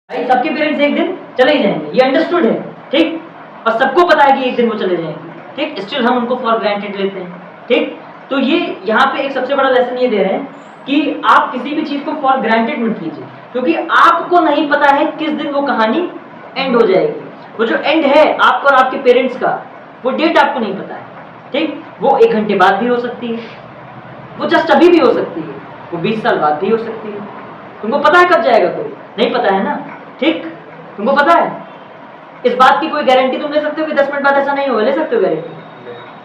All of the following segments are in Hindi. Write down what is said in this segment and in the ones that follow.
भाई सबके पेरेंट्स एक दिन चले ही जाएंगे, ये अंडरस्टूड है, ठीक। और सबको पता है कि एक दिन वो चले जाएंगे, ठीक। स्टिल हम उनको फॉर ग्रांटेड लेते हैं, ठीक। तो ये यहाँ पे एक सबसे बड़ा लेसन ये दे रहे हैं कि आप किसी भी चीज को फॉर ग्रांटेड मत कीजिए, क्योंकि आपको नहीं पता है किस दिन वो कहानी एंड हो जाएगी। वो जो एंड है आपका और आपके पेरेंट्स का, वो डेट आपको नहीं पता है, ठीक। वो 1 घंटे बाद भी हो सकती है, वो जस्ट अभी भी हो सकती है, वो 20 साल बाद भी हो सकती है। तुमको पता है कब जाएगा? कोई नहीं पता है ना, ठीक। तुमको पता है, इस बात की कोई गारंटी तुम ले सकते हो कि 10 मिनट बाद ऐसा नहीं होगा? ले सकते हो गारंटी?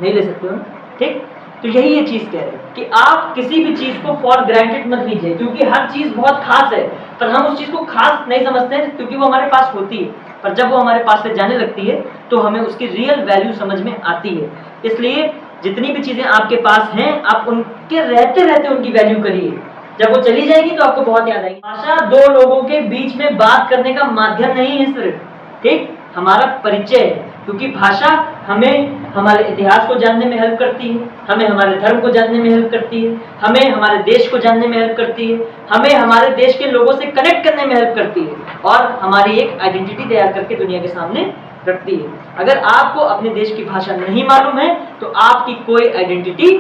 नहीं ले सकते हो ना, ठीक। तो यही ये चीज कह रहे हैं कि आप किसी भी चीज को फॉर ग्रांटेड मत लीजिए, क्योंकि हर चीज बहुत खास है, पर हम उस चीज को खास नहीं समझते हैं क्योंकि वो हमारे पास होती है, पर जब वो हमारे पास से जाने लगती है तो हमें उसकी रियल वैल्यू समझ में आती है। इसलिए जितनी भी चीजें आपके पास हैं, आप उनके रहते रहते उनकी वैल्यू करिए, जब वो चली जाएगी तो आपको बहुत याद आएगी। भाषा दो लोगों के बीच में बात करने का माध्यम नहीं है सिर्फ, ठीक, हमारा परिचय है, क्योंकि भाषा हमें हमारे इतिहास को जानने में हेल्प करती है, हमें हमारे धर्म को जानने में हेल्प करती है, हमें हमारे देश को जानने में हेल्प करती है, हमें हमारे देश के लोगों से कनेक्ट करने में हेल्प करती है, और हमारी एक आइडेंटिटी तैयार करके दुनिया के सामने रखती है। अगर आपको अपने देश की भाषा नहीं मालूम है तो आपकी कोई आइडेंटिटी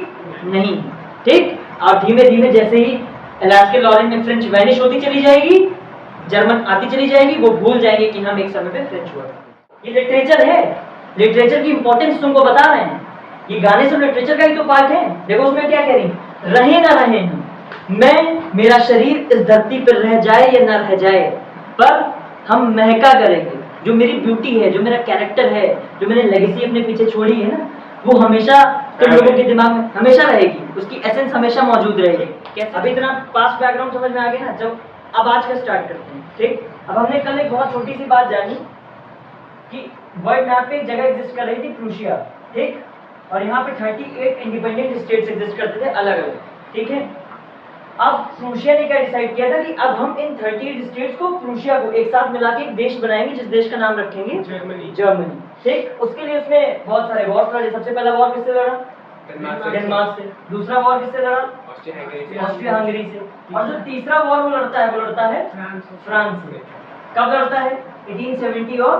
नहीं है, ठीक। आप धीमे धीमे जैसे ही अलास्के लॉरेन में फ्रेंच वैनिश होती चली जाएगी, जर्मन आती चली जाएगी, वो भूल जाएंगे कि हम एक समय पे फ्रेंच हुआ। ये लिटरेचर है, लिटरेचर की इंपॉर्टेंस तुमको बता रहे हैं। ये गाने सब लिटरेचर का ही तो पार्ट है। देखो उसमें क्या कह रही, रहे ना रहे हम, मैं मेरा शरीर इस धरती पर रह जाए या ना रह जाए, पर हम महका करेंगे। जो मेरी ब्यूटी है, जो मेरा कैरेक्टर है, जो मैंने लेगेसी अपने पीछे छोड़ी है ना, वो हमेशा तुम लोगों के दिमाग में हमेशा रहेगी, उसकी एसेंस हमेशा मौजूद रहेगी। कैसे? अभी इतना पास्ट बैकग्राउंड समझ में आ गया ना। जब अब आज का स्टार्ट करते हैं, ठीक। अब हमने कल एक बहुत छोटी सी बात जानी कि वर्ल्ड मैप पे एक जगह एग्जिस्ट कर रही थी, प्रूशिया, ठीक। और यहाँ पे 38 इंडिपेंडेंट स्टेट्स एग्जिस्ट करते थे अलग अलग, ठीक है। अब प्रूशिया ने क्या डिसाइड किया था कि अब हम इन 38 स्टेट्स को, प्रूशिया को एक साथ मिला के एक देश बनाएंगे, जिस देश का नाम रखेंगे जर्मनी, जर्मनी, ठीक। उसके लिए उसने बहुत सारे वॉर लड़े। सबसे पहला वॉर किससे लड़ा? डेनमार्क से। दूसरा वॉर किससे लड़ा? ऑस्ट्रिया हंगरी से। और जो तीसरा वॉर वो लड़ता है, वो लड़ता है फ्रांस से। कब लड़ता है? 1870 और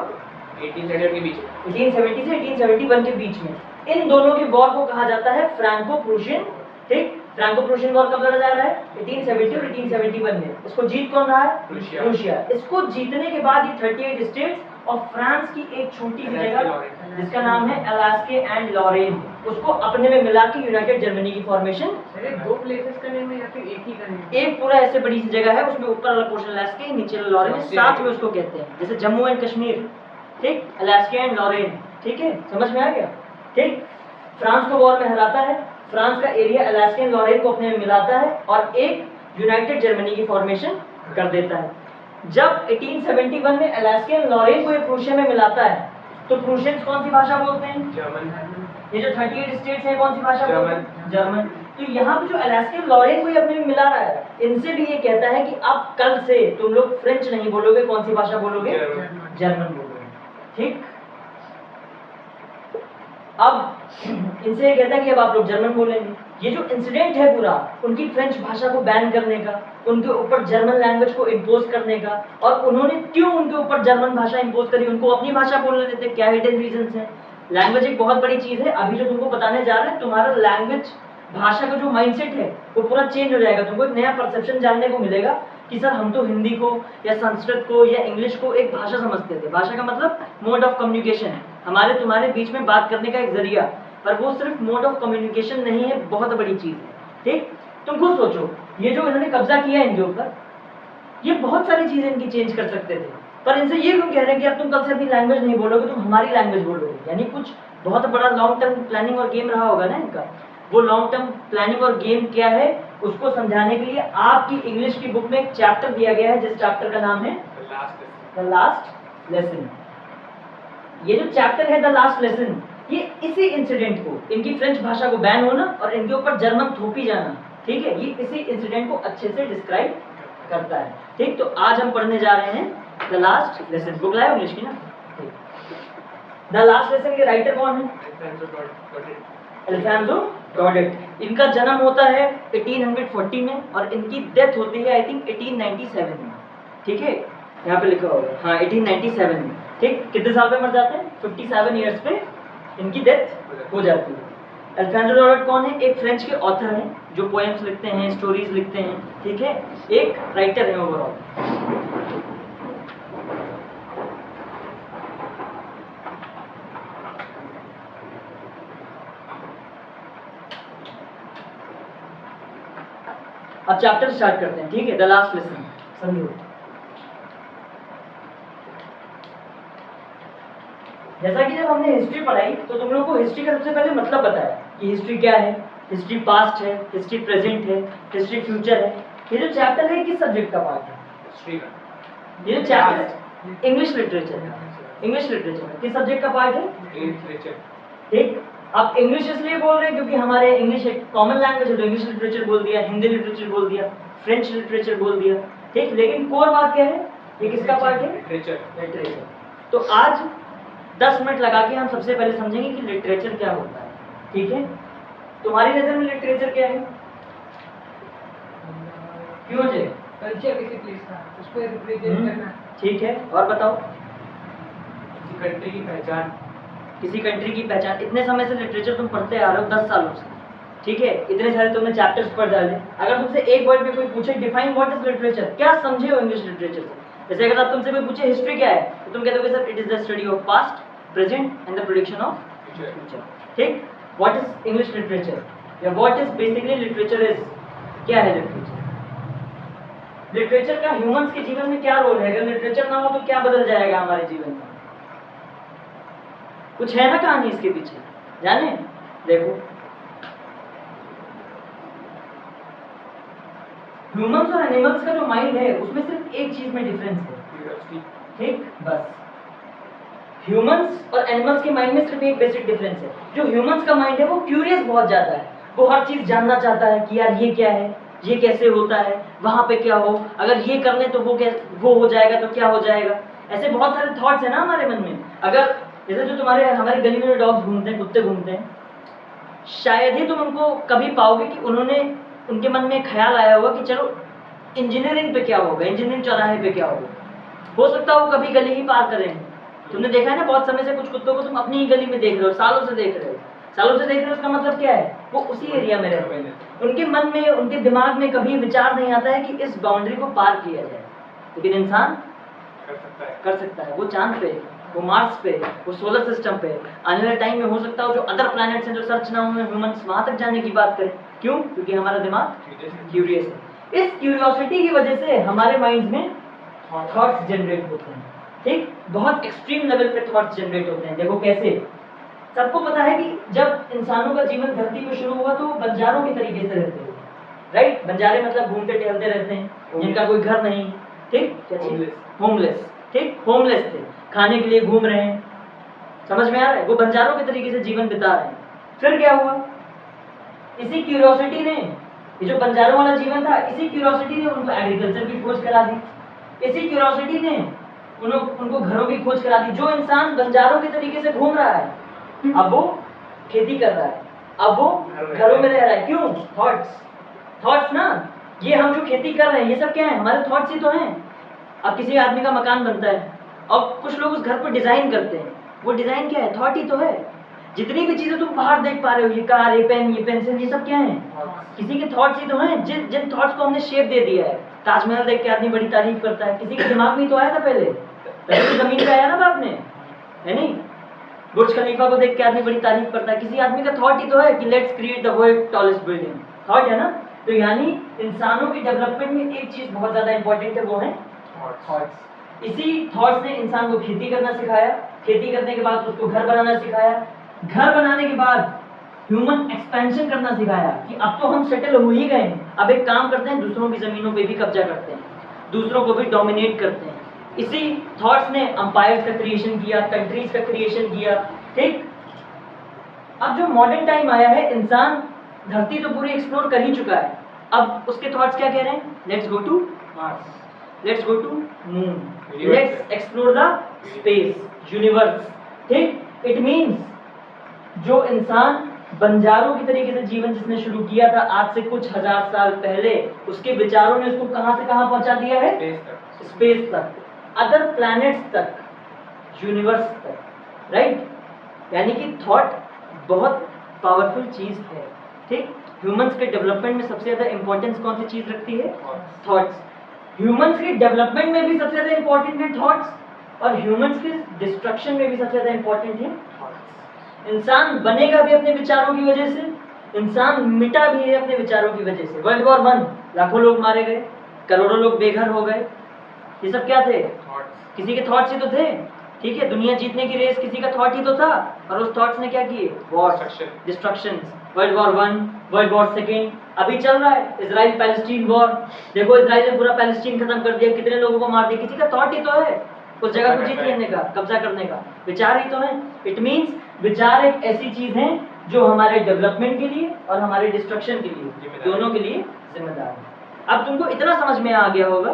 1870 के बीच, 1870 से 1871 के बीच में। इन दोनों के वॉर को कहा जाता है फ्रैंको प्रूशियन, ठीक। फ्रैंको प्रूशियन वॉर कब लड़ा जा रहा है? 1870 और 1871 में। इसको जीत कौन रहा है? प्रूशिया। इसको जीतने के बाद ये 38 स्टेट्स और फ्रांस की एक छोटी सी जगह जिसका नाम है अलास्के एंड लॉरेन, उसको अपने में मिला के यूनाइटेड जर्मनी की फॉर्मेशन। दो प्लेसेस का नेम है या फिर एक ही का नेम? एक पूरा ऐसे बड़ी सी जगह है, उसमें ऊपर वाला पोर्शन अलास्के, नीचे लॉरेन, साथ में उसको कहते हैं जैसे जम्मू एंड कश्मीर, ठीक। अलास्के एंड लॉरेन, ठीक है, समझ में आ गया, ठीक। फ्रांस को वॉर में हराता है, फ्रांस का एरिया अलास्के एंड लॉरेन को अपने में मिलाता है और एक यूनाइटेड जर्मनी की फॉर्मेशन कर देता है। जब 1871 में अलास्के एंड लॉरेन को ये प्रूशिया में मिलाता है, तो प्रूशियंस कौन सी भाषा बोलते हैं? जर्मन। ये जो 38 स्टेट्स हैं कौन सी भाषा बोलते हैं? जर्मन। तो यहाँ पे जो अलास्के एंड लॉरेन को ये अपने में मिला रहा है, इनसे भी ये कहता है कि अब कल से तुम लोग फ्रेंच नहीं बोलोगे, कौन सी भाषा बोलोगे? जर्मन बोलोगे, ठीक। अब इनसे ये कहता है कि अब आप लोग जर्मन बोलेंगे। ये जो इंसिडेंट है पूरा, उनकी फ्रेंच भाषा को बैन करने का, उनके ऊपर जर्मन लैंग्वेज को इम्पोज करने का, और उन्होंने क्यों उनके ऊपर जर्मन भाषा इम्पोज करी, उनको अपनी भाषा बोलने देते, क्या हिडन रीजंस हैं। लैंग्वेज एक बहुत बड़ी चीज है। अभी जो तुमको बताने जा रहे हैं, तुम्हारा लैंग्वेज, भाषा का जो माइंडसेट है वो पूरा चेंज हो जाएगा। तुमको एक नया परसेप्शन जानने को मिलेगा कि सर हम तो हिंदी को या संस्कृत को या इंग्लिश को एक भाषा समझते थे। भाषा का मतलब मोड ऑफ कम्युनिकेशन है, हमारे तुम्हारे बीच में बात करने का एक जरिया, पर वो सिर्फ मोड ऑफ कम्युनिकेशन नहीं है, बहुत बड़ी चीज है, ठीक। तुम खुद सोचो, ये जो इन्होंने कब्जा किया है इनके ऊपर, ये बहुत सारी चीजें इनकी चेंज कर सकते थे, पर इनसे ये क्यों कह रहे हैं कि अब तुम कल से अपनी लैंग्वेज नहीं बोलोगे, तुम हमारी लैंग्वेज बोलोगे। यानी कुछ बहुत बड़ा लॉन्ग टर्म प्लानिंग और गेम रहा होगा ना इनका। वो लॉन्ग टर्म प्लानिंग और गेम क्या है उसको समझाने के लिए आपकी इंग्लिश की बुक में एक चैप्टर दिया गया है, जिस चैप्टर का नाम है द लास्ट लेसन। ये जो चैप्टर है द लास्ट लेसन, ये इसी इंसिडेंट को, इनकी फ्रेंच भाषा को बैन होना और इनके ऊपर जर्मन थोपी जाना, ठीक है, ये इसी इंसिडेंट को अच्छे से डिस्क्राइब करता है, ठीक। तो आज हम पढ़ने जा रहे हैं द लास्ट लेसन। बुक लाए इंग्लिश की ना? द लास्ट लेसन के राइटर कौन है? Alphonse Daudet. इनका जन्म होता है 1840 में और इनकी डेथ होती है आई थिंक 1897 में, ठीक है। यहाँ पे लिखा होगा, हाँ 1897 में, ठीक। कितने साल पे मर जाते हैं? 57 ईयर्स पे इनकी डेथ हो जाती है। अल्फांसो डॉलर्ट कौन है? एक फ्रेंच के ऑथर हैं जो पोएम्स लिखते हैं, स्टोरीज लिखते हैं, ठीक है, एक राइटर है ओवरऑल। अब चैप्टर स्टार्ट करते हैं, ठीक है, द लास्ट लेसन। समझो, जैसा कि जब हमने हिस्ट्री पढ़ाई तो तुम लोग को हिस्ट्री का सबसे पहले मतलब बताया कि हिस्ट्री क्या है, हिस्ट्री पास्ट है, हिस्ट्री प्रेजेंट है, हिस्ट्री फ्यूचर है। ये जो चैप्टर है किस सब्जेक्ट का पार्ट है? हिस्ट्री का। ये जो चैप्टर है इंग्लिश लिटरेचर का, इंग्लिश लिटरेचर का किस सब्जेक्ट का पार्ट है? लिटरेचर। ठीक। अब इंग्लिश इसलिए बोल रहे हैं क्योंकि हमारे इंग्लिश एक कॉमन लैंग्वेज है, तो इंग्लिश लिटरेचर बोल दिया, हिंदी लिटरेचर बोल दिया, फ्रेंच लिटरेचर बोल दिया, ठीक। लेकिन कोर बात क्या है? ये किसका पार्ट है? लिटरेचर। लिटरेचर। तो आज 10 मिनट लगा के हम सबसे पहले समझेंगे कि लिटरेचर क्या होता है, ठीक है। तुम्हारी नजर में लिटरेचर क्या है? क्यों जी? कल्चर किसी प्लेस का, उसको रिप्रेजेंट करना। ठीक है, और बताओ? किसी कंट्री की पहचान। किसी कंट्री की पहचान। इतने समय से लिटरेचर तुम पढ़ते आ रहे हो, 10 सालों से, ठीक है, इतने सारे तुमने चैप्टर्स पढ़ डाले। अगर तुमसे एक वर्ड में कोई पूछे डिफाइन व्हाट इज लिटरेचर, क्या समझे हो इंग्लिश लिटरेचर से? जैसे अगर आप तुमसे कोई पूछे हिस्ट्री क्या है तो तुम कहते हो sir it is the study of past, present and the prediction of future, ठीक। व्हाट इज इंग्लिश लिटरेचर या what is basically literature is, क्या है लिटरेचर? लिटरेचर का ह्यूमंस के जीवन में क्या रोल है? अगर लिटरेचर ना हो तो क्या बदल जाएगा हमारे जीवन में? कुछ है ना कहानी इसके पीछे, जाने? देखो, ह्यूमंस और एनिमल्स का जो माइंड है उसमें सिर्फ एक चीज में डिफरेंस है, ठीक, बस। ह्यूमंस और एनिमल्स के माइंड में सिर्फ एक बेसिक डिफरेंस है। जो ह्यूमंस का माइंड है वो क्यूरियस बहुत ज्यादा है, वो हर चीज जानना चाहता है कि यार ये क्या है, ये कैसे होता है, वहां पे क्या हो, अगर ये कर ले तो वो हो जाएगा तो क्या हो जाएगा। ऐसे बहुत सारे थॉट्स है ना हमारे मन में। अगर जैसे जो हमारी गली में जो डॉग्स घूमते हैं, कुत्ते घूमते हैं, शायद ही तुम उनको कभी पाओगे कि उनके मन में ख्याल आया होगा कि चलो इंजीनियरिंग पे क्या होगा, इंजीनियरिंग चौराहे पे क्या होगा। हो सकता है वो कभी गली ही पार करें। तुमने देखा है ना बहुत समय से कुछ कुत्तों को तुम अपनी ही गली में देख रहे हो, सालों से देख रहे हो, सालों से देख रहे हो, उसका मतलब क्या है? वो उसी एरिया में रहते हैं। उनके मन में, उनके दिमाग में कभी विचार नहीं आता है कि इस बाउंड्री को पार किया जाए। लेकिन इंसान कर सकता है। वो चांद पे, वो मार्स पे, वो सोलर सिस्टम पे, आने वाले टाइम में हो सकता है जो अदर प्लैनेट्स हैं जो सर्च ना हुए ह्यूमंस वहां तक जाने की बात करें। क्यों? क्योंकि हमारा दिमाग क्यूरियस है। इस क्यूरियोसिटी की वजह से हमारे माइंड में थॉट्स जनरेट होते हैं, ठीक, बहुत एक्सट्रीम लेवल पे थॉट्स जनरेट होते हैं। देखो कैसे, सबको पता है कि जब इंसानों का जीवन धरती पे शुरू हुआ तो वो बंजारों के तरीके से रहते हैं, राइट। बंजारे मतलब घूमते टहलते रहते हैं, जिनका कोई घर नहीं, ठीक, होमलेस, ठीक, होमलेस थे, खाने के लिए घूम रहे हैं, समझ में आ रहा है? वो बंजारों के तरीके से जीवन बिता रहे हैं। फिर क्या हुआ? इसी क्यूरियोसिटी ने, ये जो बंजारों वाला जीवन था, इसी क्यूरियोसिटी ने उनको एग्रीकल्चर की खोज करा दी, इसी क्यूरियोसिटी ने उनको घरों की खोज करा दी। जो इंसान बंजारों के तरीके से घूम रहा है अब वो खेती कर रहा है, अब वो घरों में रह रहा है। क्यों? थॉट्स ना। ये हम जो खेती कर रहे हैं ये सब क्या है? हमारे थॉट्स ही तो हैं। अब किसी आदमी का मकान बनता है और कुछ लोग उस घर को डिजाइन करते हैं, वो डिजाइन क्या है? थॉट ही तो है। जितनी भी चीजें तुम बाहर देख पा रहे हो, ये कार, ये पेन, ये पेंसिल, ये सब क्या है? किसी के थॉट्स ही तो हैं। जिन थॉट्स को हमने शेप दे दिया है। ताजमहल देख के आदमी बड़ी तारीफ करता है, किसी के दिमाग में तो आया था पहले तो जमीन पे आया ना बाप ने, है नहीं? बुर्ज खलीफा को देख के आदमी बड़ी तारीफ करता है, किसी आदमी का थॉट ही तो है कि let's create the world tallest building. Thought है ना। तो यानी इंसानों की डेवलपमेंट में एक चीज बहुत ज्यादा इंपॉर्टेंट है, वो है थॉट्स। इसी थॉट्स ने इंसान को खेती करना सिखाया, खेती करने के बाद उसको घर बनाना सिखाया, घर बनाने के बाद ह्यूमन एक्सपेंशन करना सिखाया कि अब तो हम सेटल हो ही गए, अब एक काम करते हैं, दूसरों की जमीनों पे भी कब्जा करते हैं, दूसरों को भी डोमिनेट करते हैं। इसी थॉट्स ने अंपायर्स का क्रिएशन किया, कंट्रीज का क्रिएशन किया, ठीक। अब जो मॉडर्न टाइम आया है, इंसान धरती तो पूरी एक्सप्लोर कर ही चुका है, अब उसके थॉट्स क्या कह रहे हैं? Let's go to Mars, let's go to moon, let's explore the space, universe, ठीक। इट मीन्स जो इंसान बंजारों की तरीके से जीवन जिसने शुरू किया था आज से कुछ हजार साल पहले, उसके विचारों ने उसको कहां से कहां पहुंचा दिया है? स्पेस तक। अदर प्लैनेट्स तक, यूनिवर्स तक, राइट? यानी कि थॉट बहुत पावरफुल चीज है, ठीक? ह्यूमंस के डेवलपमेंट में सबसे ज्यादा इंपॉर्टेंस कौन सी चीज रखती है? थॉट्स। ह्यूमंस के डेवलपमेंट में भी सबसे ज्यादा इंपॉर्टेंट है थॉट्स, और ह्यूमंस के डिस्ट्रक्शन में भी सबसे ज्यादा इंपॉर्टेंट है थॉट्स। इंसान बनेगा भी अपने विचारों की वजह से, इंसान मिटा भी है अपने विचारों की वजह से। वर्ल्ड वॉर 1 लाखों लोग मारे गए, करोड़ों लोग बेघर हो गए, ये सब क्या थे? किसी के थॉट्स ही तो थे, ठीक है? दुनिया जीतने की रेस किसी का थॉट ही तो था, और उस थॉट्स ने क्या किए? War, destruction. World war 1, world war 2 अभी चल रहा है, इजराइल पैलेस्टीन वॉर। देखो इजराइल ने पूरा पैलेस्टीन खत्म कर दिया, कितने लोगों को मार दिया, किसी का थॉट ही तो है उस जगह को जीत लेने का, कब्जा करने का, विचार ही तो है। इट मींस विचार एक ऐसी चीज है जो हमारे डेवलपमेंट के लिए और हमारे डिस्ट्रक्शन के लिए, दोनों के लिए जिम्मेदार है। अब तुमको इतना समझ में आ गया होगा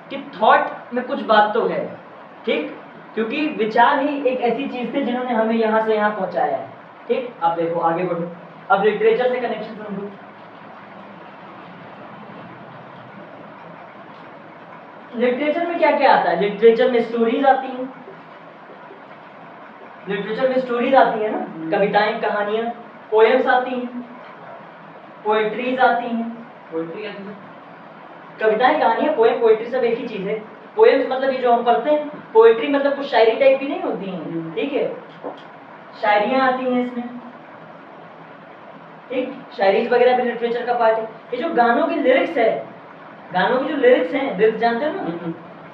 कि थॉट में कुछ बात तो है, ठीक? क्योंकि विचार ही एक ऐसी चीज थी जिन्होंने हमें यहाँ से यहाँ पहुंचाया है, ठीक? अब देखो आगे बढ़ो, अब लिटरेचर से कनेक्शन समझो। लिटरेचर में क्या क्या आता है? लिटरेचर में स्टोरीज आती हैं, लिटरेचर में स्टोरीज आती है ना, कविताएं, कहानियां, पोएम्स आती हैं, पोएट्रीज आती हैं। पोएट्री आती है, कविताएं, कहानियां, पोएम, पोएट्री सब एक ही चीज है। पोएम्स मतलब ये जो हम पढ़ते हैं, पोएट्री मतलब कुछ शायरी टाइप की नहीं होती हैं, ठीक है? शायरियां आती हैं इसमें, ठीक? शायरीज वगैरह भी लिटरेचर का पार्ट है। ये जो गानों की लिरिक्स है, गानों की जो लिरिक्स हैं, लिरिक्स जानते हो ना?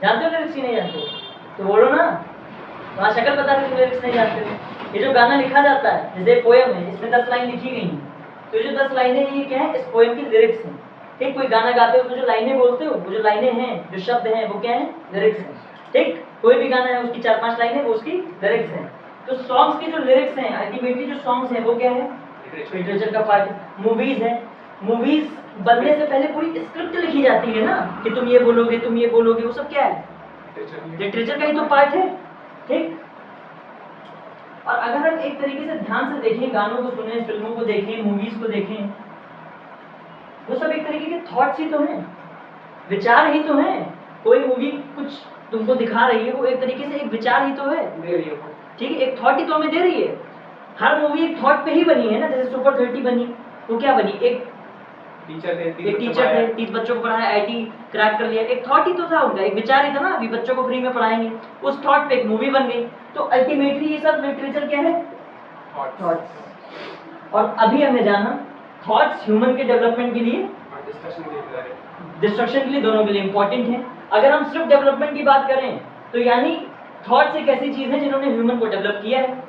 जानते हो लिरिक्स ही नहीं जानते? तो बोलो ना, वहाँ शक्ल बता रहे लिरिक्स नहीं जानते हो। ये जो गाना लिखा जाता है, जैसे पोएम है, इसमें 10 लाइन लिखी गई हैं, तो ये जो 10 लाइनें ये क्या है? इस पोएम की लिरिक्स हैं, ठीक? कोई गाना गाते हो, उसमें जो लाइनें बोलते हो, वो जो लाइनें हैं, जो शब्द हैं, वो क्या है? लिरिक्स हैं, ठीक? कोई भी गाना है, उसकी 4-5 लाइनें, वो उसकी लिरिक्स हैं। तो सॉन्ग्स की जो लिरिक्स हैं, अल्टीमेटली जो सॉन्ग्स हैं, वो क्या है? लिटरेचर का पार्ट। मूवीज है, मूवीज बनने से पहले पूरी स्क्रिप्ट लिखी जाती है ना, कि तुम ये बोलोगे, तुम ये बोलोगे, वो सब क्या है? लिटरेचर का ही तो पार्ट है, ठीक? और अगर हम एक तरीके से ध्यान से देखें, गानों को सुने, फिल्मों को देखें, मूवीज को देखें, वो सब एक तरीके के थॉट्स ही तो हैं, विचार ही तो हैं। कोई मूवी कुछ तुमको दिखा रही है, वो एक तरीके से एक विचार ही तो है, ठीक है? एक थॉट ही तो हमें दे रही है। हर मूवी एक थॉट पे ही बनी है ना, जैसे सुपर 30 बनी, वो क्या बनी? एक टीचर थे, 30 बच्चों को पढ़ाया, आईटी क्रैक कर लिया, एक थॉट ही तो था उनका, एक विचार ही था ना, अभी बच्चों को फ्री में पढ़ाएंगे, उस थॉट पे एक मूवी बन गई। तो अल्टीमेटली ये सब लिटरेचर क्या है? थॉट्स। और अभी हमने जाना थॉट्स ह्यूमन के डेवलपमेंट के लिए, डिस्ट्रक्शन के लिए, दोनों के लिए इंपॉर्टेंट है। अगर हम सिर्फ डेवलपमेंट की बात करें तो यानी थॉट्स एक ऐसी चीज है जिन्होंने ह्यूमन को डेवलप किया है,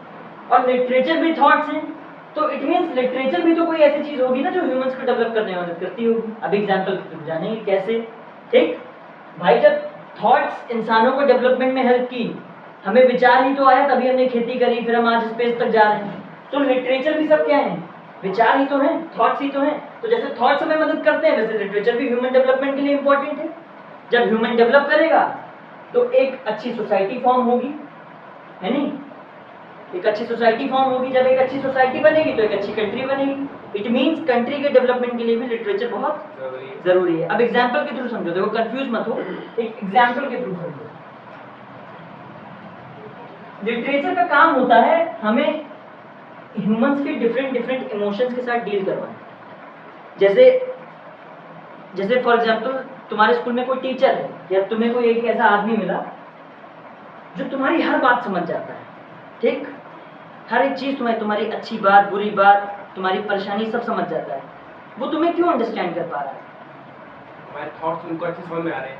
और लिटरेचर भी थॉट्स हैं, तो इट मींस लिटरेचर भी तो कोई ऐसी चीज होगी ना जो ह्यूमंस को डेवलप करने में मदद करती होगी। अब एग्जांपल जानेंगे कैसे, ठीक? भाई जब थॉट्स इंसानों को डेवलपमेंट में हेल्प की, हमें विचार ही तो आया, तभी हमने खेती करी, फिर हम आज स्पेस तक जा रहे हैं। तो लिटरेचर भी सब क्या है? विचार ही तो है, थॉट्स ही तो हैं। तो जैसे थॉट्स हमें मदद करते हैं, वैसे लिटरेचर भी ह्यूमन डेवलपमेंट के लिए इंपॉर्टेंट है। जब ह्यूमन डेवलप करेगा तो एक अच्छी सोसाइटी फॉर्म होगी, है नहीं? एक अच्छी सोसाइटी फॉर्म होगी, जब एक अच्छी सोसाइटी बनेगी तो एक अच्छी कंट्री बनेगी। इट मींस कंट्री के डेवलपमेंट के लिए भी लिटरेचर बहुत जरूरी है। अब एग्जांपल के थ्रू समझो, देखो कंफ्यूज मत हो, एक एग्जांपल के थ्रू समझो। लिटरेचर का काम होता है हमें ह्यूमंस के डिफरेंट इमोशंस के साथ डील करवाना। जैसे फॉर एग्जांपल तुम्हारे स्कूल में कोई टीचर है, या तुम्हें कोई एक ऐसा आदमी मिला जो तुम्हारी हर बात समझ जाता है, ठीक? हर एक चीज तुम्हारी अच्छी बात, बुरी बात, तुम्हारी परेशानी सब समझ जाता है। वो तुम्हें क्यों अंडरस्टैंड कर पा रहा है? हमारे थॉट्स उनको अच्छे समझ में आ रहे हैं।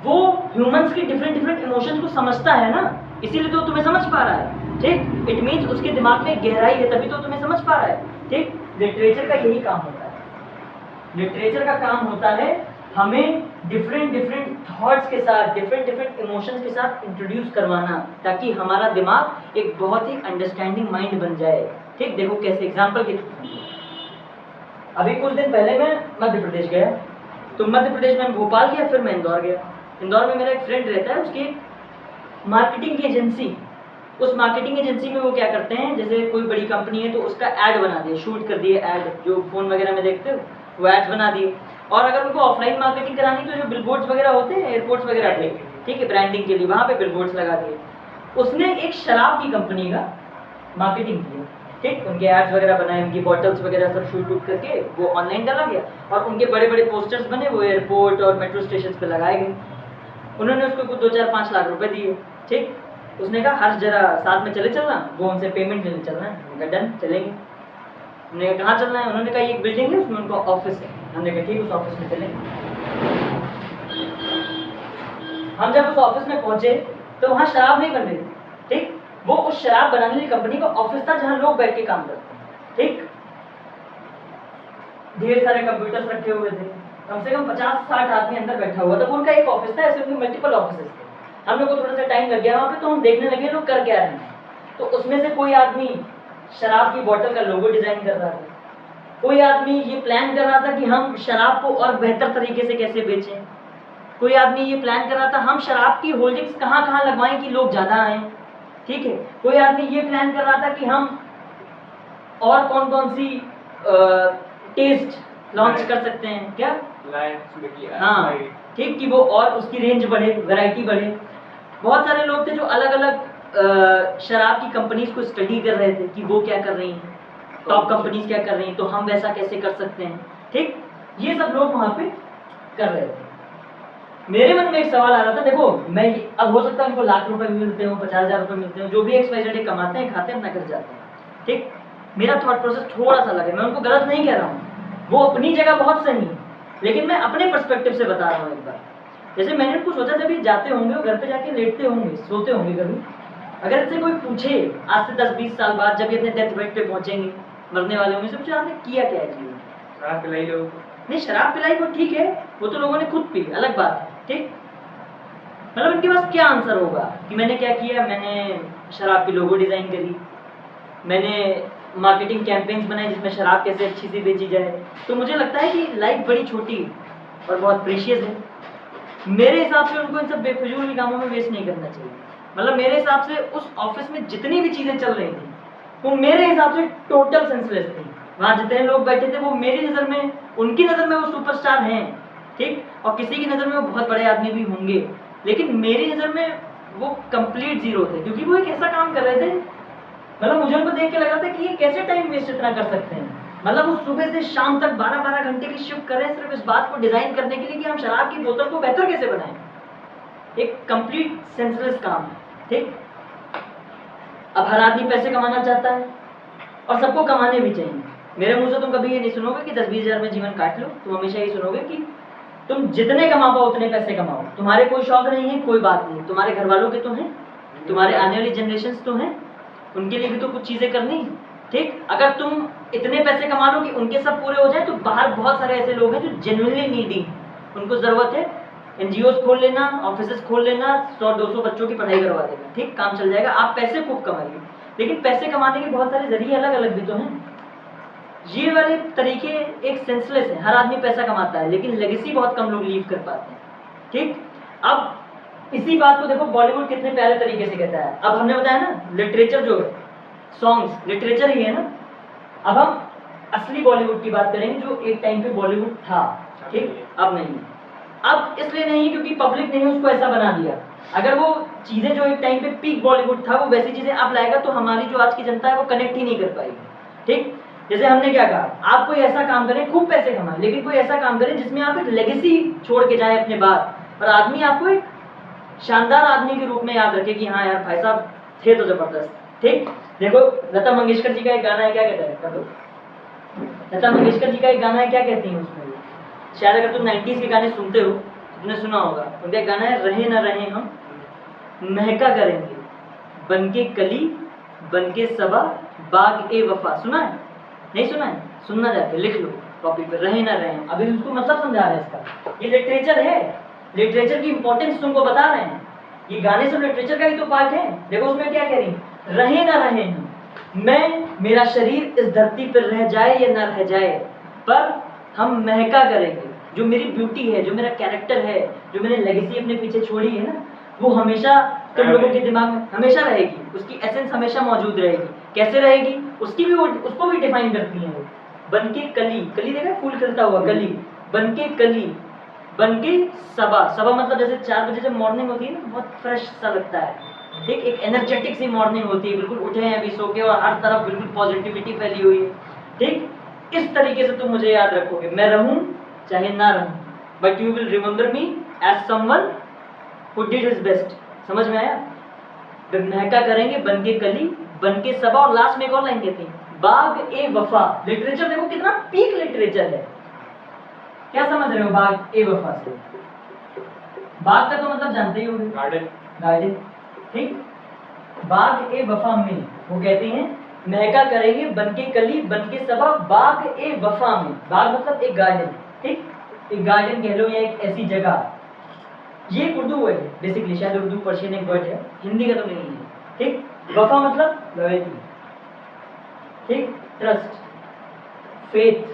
वो ह्यूमंस की डिफरेंट इमोशंस को समझता है ना, इसीलिए तो तुम्हें समझ पा रहा है, ठीक? इट मींस उसके दिमाग में गहराई है, तभी तो तुम्हें समझ पा रहा है, ठीक? लिटरेचर का यही काम होता है। लिटरेचर का काम होता है हमें डिफरेंट थॉट्स के साथ, डिफरेंट इमोशंस के साथ इंट्रोड्यूस करवाना, ताकि हमारा दिमाग एक बहुत ही अंडरस्टैंडिंग माइंड बन जाए, ठीक? देखो कैसे, एग्जांपल के थ्रू। अभी कुछ दिन पहले मैं मध्य प्रदेश गया, तो मध्य प्रदेश में भोपाल गया, फिर मैं इंदौर गया। इंदौर में मेरा एक फ्रेंड रहता है, उसकी मार्केटिंग की एजेंसी, उस मार्केटिंग एजेंसी में वो क्या करते हैं, जैसे कोई बड़ी कंपनी है तो उसका ऐड बना दिए, शूट कर दिए ऐड, जो फोन वगैरह में देखते हो वो एड्स बना दिए। और अगर उनको ऑफलाइन मार्केटिंग करानी तो जो बिलबोर्ड्स वगैरह होते हैं एयरपोर्ट्स वगैरह पे, ठीक है, ब्रांडिंग के लिए वहाँ पे बिलबोर्ड्स लगा दिए। उसने एक शराब की कंपनी का मार्केटिंग किया, ठीक, उनके एड्स वगैरह बनाए, उनकी बॉटल्स वगैरह सब शूट करके वो ऑनलाइन डाला गया और उनके बड़े बड़े पोस्टर्स बने, वो एयरपोर्ट और मेट्रो स्टेशन पे लगाए गए। उन्होंने उसको कुछ 2-4-5 लाख रुपए दिए, ठीक। उसने कहा हर जरा साथ में चले चलना, वो उनसे पेमेंट लेने चलना है। उन्होंने कहा डन, चलेंगे। उन्होंने कहा कहाँ चलना है? उन्होंने कहा एक बिल्डिंग है उसमें उनका ऑफिस है। हमने कहा ठीक, उस ऑफिस में चलेंगे। हम जब उस ऑफिस में पहुंचे तो वहाँ शराब नहीं बन रही थी, ठीक। वो उस शराब बनाने वाली कंपनी का ऑफिस था जहाँ लोग बैठ के काम करते हैं, ठीक। ढेर सारे कंप्यूटर्स रखे हुए थे, कम से कम 50-60 आदमी अंदर बैठा हुआ था। वो उनका एक ऑफिस था, ऐसे उनके मल्टीपल ऑफिसेस थे। हम लोग को थोड़ा सा टाइम लग गया वहाँ पे, तो हम देखने लगे लोग कर क्या रहे हैं। तो उसमें से कोई आदमी शराब की बोतल का लोगो डिजाइन कर रहा था, कोई आदमी ये प्लान कर रहा था कि हम शराब को और बेहतर तरीके से कैसे बेचें, कोई आदमी ये प्लान कर रहा था हम शराब की होल्डिंग्स कहाँ कहाँ लगवाएं कि लोग ज़्यादा आएँ, ठीक है। कोई आदमी ये प्लान कर रहा था कि हम और कौन कौन सी टेस्ट लॉन्च कर सकते हैं, क्या हाँ, ठीक, कि वो और उसकी रेंज बढ़े, वैरायटी बढ़े। बहुत सारे लोग थे जो अलग अलग शराब की कंपनीज को स्टडी कर रहे थे कि वो क्या कर रही हैं, टॉप कंपनीज क्या कर रही हैं, तो हम वैसा कैसे कर सकते हैं, ठीक। ये सब लोग वहाँ पे कर रहे थे। मेरे मन में एक सवाल आ रहा था, देखो मैं अब हो सकता है उनको लाख रुपए भी मिलते हो, 50,000 रुपए मिलते हो, जो भी XYZ कमाते हैं, खाते हैं, अपना घर जाते हैं, ठीक। मेरा थॉट प्रोसेस थोड़ा सा अलग है, मैं उनको गलत नहीं कह रहा हूँ, वो अपनी जगह बहुत सही है, लेकिन मैं अपने पर्सपेक्टिव से बता रहा हूँ एक बार। जैसे मैंने उनको सोचा जब ये जाते होंगे, घर पे जाके लेटते होंगे, सोते होंगे कभी, अगर इससे कोई पूछे आज से 10-20 साल बाद जब ये अपने डेथ बेड पे पहुंचेंगे, मरने वाले होंगे, सबसे आपने किया क्या है जीवन? शराब पिलाई लोगों को। नहीं, शराब पिलाई वो ठीक है, वो तो लोगों ने खुद पी, अलग बात है, ठीक। मतलब इनके पास क्या आंसर होगा कि मैंने क्या किया? मैंने शराब की लोगो डिजाइन करी, मैंने मार्केटिंग कैंपेन्स बनाए जिसमें शराब कैसे अच्छी सी बेची जाए। तो मुझे लगता है कि लाइफ बड़ी छोटी और बहुत प्रीशियस है। मेरे हिसाब से उनको इन सब बेफिजूल कामों में वेस्ट नहीं करना चाहिए। मतलब मेरे हिसाब से उस ऑफिस में जितनी भी चीज़ें चल रही थी वो मेरे हिसाब से टोटल सेंसलेस थी। वहाँ जितने लोग बैठे थे वो मेरी नज़र में, उनकी नज़र में वो सुपरस्टार हैं, ठीक, और किसी की नज़र में वो बहुत बड़े आदमी भी होंगे, लेकिन मेरी नज़र में वो कंप्लीट जीरो थे, क्योंकि वो एक ऐसा काम कर रहे थे, मतलब मुझे उनको देख के लगा था कि ये कैसे टाइम वेस्ट इतना कर सकते हैं। मतलब वो सुबह से शाम तक 12-12 घंटे की शिफ्ट कर रहे हैं सिर्फ इस बात को डिजाइन करने के लिए कि हम शराब की बोतल को बेहतर कैसे बनाएं। एक कंप्लीट सेंसलेस काम है, ठीक। अब हर आदमी पैसे कमाना चाहता है और सबको कमाने भी चाहिए। मेरे मुंह से तुम कभी ये नहीं सुनोगे कि 10-20 हज़ार में जीवन काट लो। तुम हमेशा ये सुनोगे कि तुम जितने कमा पाओ उतने पैसे कमाओ। तुम्हारे कोई शौक नहीं है, कोई बात नहीं, तुम्हारे घर वालों के तो हैं, तुम्हारे आने वाली जनरेशन तो हैं, उनके लिए भी तो कुछ चीज़ें करनी, ठीक। अगर तुम इतने पैसे कमा लो कि उनके सब पूरे हो जाए, तो बाहर बहुत सारे ऐसे लोग हैं जो जेन्युइनली नीडी, उनको ज़रूरत है। NGOs खोल लेना, ऑफिसेस खोल लेना, 100-200 बच्चों की पढ़ाई करवा देना, ठीक, काम चल जाएगा, आप पैसे खूब कमाइए। लेकिन पैसे कमाने के बहुत सारे जरिए अलग अलग भी तो हैं। ये वाले तरीके एक सेंसलेस है। हर आदमी पैसा कमाता है लेकिन लेगेसी बहुत कम लोग लीव कर पाते हैं, ठीक। अब इसी बात को देखो बॉलीवुड कितने प्यारे तरीके से कहता है। अब हमने बताया ना, लिटरेचर जो है, सॉन्ग्स लिटरेचर ही है ना। अब हम असली बॉलीवुड की बात करेंगे जो एक टाइम पे बॉलीवुड था, ठीक, अब नहीं है। अब इसलिए नहीं है क्योंकि पब्लिक ने उसको ऐसा बना दिया। अगर वो चीज़ें जो एक टाइम पे पीक बॉलीवुड था वो वैसी चीज़ें अब लाएगा तो हमारी जो आज की जनता है वो कनेक्ट ही नहीं कर पाएगी, ठीक। जैसे हमने क्या कहा, आप कोई ऐसा काम करें, खूब पैसे कमाएं, लेकिन कोई ऐसा काम करें जिसमें आप एक लेगेसी छोड़ के जाएं अपने बाद, और आदमी आपको एक शानदार आदमी के रूप में याद रखे कि हाँ यार भाई साहब थे तो जबरदस्त, ठीक। देखो लता मंगेशकर जी का एक गाना है, क्या कहता है, कर दो। लता मंगेशकर जी का एक गाना है, क्या कहती हैं उसमें, शायद अगर तुम 90s के गाने सुनते हो तुमने सुना होगा। उनका एक गाना है, रहे न रहे हम महका करेंगे, बनके कली बनके सबा बाग ए वफा। सुना है? नहीं सुना है? सुनना जाके लिख लो कॉपी पर, रहे ना रहे। अभी उसको मतलब समझा रहे हैं इसका। ये लिटरेचर है, लिटरेचर की इंपॉर्टेंस तुमको बता रहे हैं। ये गाने सब लिटरेचर का ही तो पार्ट है। देखो उसमें क्या कह रही, रहे ना रहे हम, मैं मेरा शरीर इस धरती पर रह जाए या ना रह जाए, पर हम महका करेंगे। जो मेरी ब्यूटी है, जो मेरा कैरेक्टर है, जो मैंने लेगेसी अपने पीछे छोड़ी है ना, वो हमेशा तुम लोगों के दिमाग में हमेशा रहेगी। उसकी एसेंस हमेशा मौजूद रहेगी। कैसे रहेगी उसकी भी, उसको भी डिफाइन करती है वो। बनके कली, कली देखा फूल खिलता हुआ, कली, बनके कली बन के सबा, सबा मतलब जैसे 4 बजे जब मॉर्निंग होती है ना, बहुत फ्रेश सा लगता है, ठीक, एक एनर्जेटिक सी मॉर्निंग होती है, बिल्कुल उठे हैं अभी सो के और हर तरफ बिल्कुल पॉजिटिविटी फैली हुई है, ठीक। इस तरीके से तुम मुझे याद रखोगे, मैं रहूं चाहे ना रहूं, but you will remember me as someone who did his best. समझ में आया? महका करेंगे बन के कली, बन के सबा, और लास्ट में एक और लाइन कहती है, बाग ए वफा। लिटरेचर देखो कितना पीक लिटरेचर है। क्या समझ रहे हो बाग ए वफा से? बाग का तो मतलब जानते ही होंगे, गार्डन। गार्डन, ठीक। बाग ए वफा में वो कहते हैं महका करेंगे बन के कली, बन के सबा, बाग ए वफा में। बाग मतलब एक गार्डन, ठीक, एक गार्डन कह लो या एक ऐसी जगह। ये एक उर्दू वर्ड है बेसिकली, शायद उर्दू पर्शियन एक वर्ड है, हिंदी का तो नहीं है, ठीक। वफा मतलब लॉयल्टी, ठीक, ट्रस्ट, फेथ,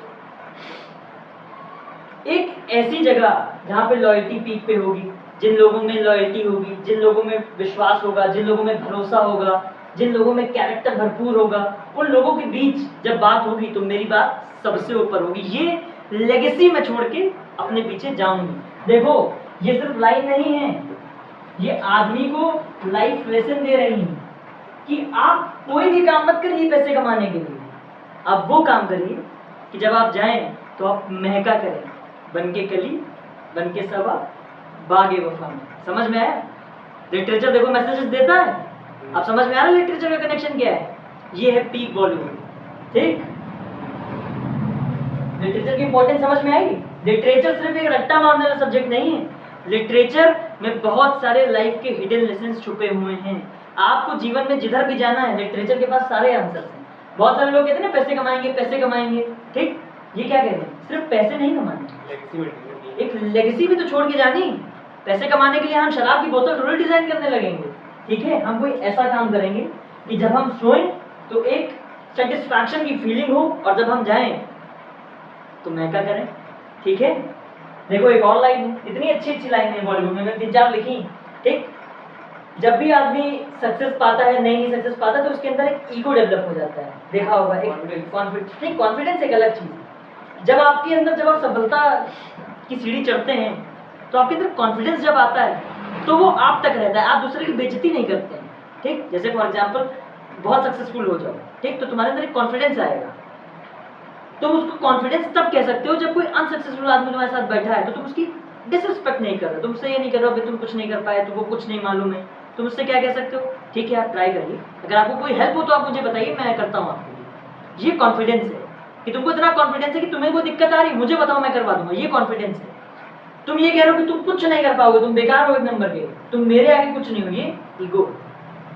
एक ऐसी जगह जहां पे लॉयल्टी पीक पे होगी, जिन लोगों में लॉयल्टी होगी, जिन लोगों में विश्वास होगा, जिन लोगों में भरोसा होगा, जिन लोगों में कैरेक्टर भरपूर होगा, उन लोगों के बीच जब बात होगी तो मेरी बात सबसे ऊपर होगी। ये लेगेसी मैं छोड़ के अपने पीछे जाऊंगी। देखो ये सिर्फ लाइन नहीं है, ये आदमी को लाइफ लेसन दे रही है कि आप कोई भी काम मत करिए पैसे कमाने के लिए, आप वो काम करिए कि जब आप जाएं तो आप महका करें बन के कली, बन के सबा, बागे वफा में। समझ में आया? लिटरेचर देखो मैसेजेस देता है। अब समझ में आ रहा है लिटरेचर का कनेक्शन क्या है? ये है पीक बॉलीवुड, ठीक। लिटरेचर की इंपॉर्टेंस समझ में आई? लिटरेचर सिर्फ एक रट्टा मारने वाला सब्जेक्ट नहीं है, लिटरेचर में बहुत सारे लाइफ के हिडन लेसन्स छुपे हुए हैं। आपको जीवन में जिधर भी जाना है लिटरेचर के पास सारे आंसर्स हैं। बहुत सारे लोग कहते हैं ना पैसे कमाएंगे पैसे कमाएंगे, ठीक, ये क्या कहते हैं? सिर्फ पैसे नहीं कमाने, एक लेगेसी भी तो छोड़ के जानी। पैसे कमाने के लिए हम शराब की बोतल रोल डिजाइन करने लगेंगे, ठीक है, हम कोई ऐसा काम करेंगे कि जब हम सोएं तो एक सेटिस्फैक्शन की फीलिंग हो, और जब हम जाएं तो महका करें, ठीक है। देखो एक और लाइन है, इतनी अच्छी अच्छी लाइन है बॉलीवुड में, मैंने 3-4 लिखी, ठीक। जब भी आदमी सक्सेस पाता है, नई नई सक्सेस पाता है, तो उसके अंदर एक ईगो डेवलप हो जाता है, देखा होगा, एक कॉन्फिडेंस। कॉन्फिडेंस एक अलग चीज है। जब आपके अंदर, जब आप सफलता की सीढ़ी चढ़ते हैं तो आपके अंदर कॉन्फिडेंस जब आता है तो वो आप तक रहता है, आप दूसरे की बेइज्जती नहीं करते हैं, ठीक। जैसे फॉर एग्जाम्पल बहुत सक्सेसफुल हो जाओ, ठीक, तो तुम्हारे अंदर एक कॉन्फिडेंस आएगा। तुम उसको कॉन्फिडेंस तब कह सकते हो जब कोई अनसक्सेसफुल आदमी तुम्हारे साथ बैठा है तो तुम उसकी डिसरिस्पेक्ट नहीं कर रहे, तुम उससे ये नहीं कर रहे हो तुम कुछ नहीं कर पाए, तुमको कुछ नहीं मालूम है, तुम उससे क्या कह सकते हो, ठीक है आप ट्राई करिए, अगर आपको कोई हेल्प हो तो आप मुझे बताइए, मैं करता हूँ आपके लिए। ये कॉन्फिडेंस है कि तुमको इतना कॉन्फिडेंस है कि तुम्हें कोई दिक्कत आ रही है मुझे बताओ मैं करवा दूंगा, ये कॉन्फिडेंस है। तुम ये कह रहे हो कि तुम कुछ नहीं कर पाओगे, तुम बेकार हो एक नंबर के, तुम मेरे आगे कुछ नहीं हो, ये ईगो।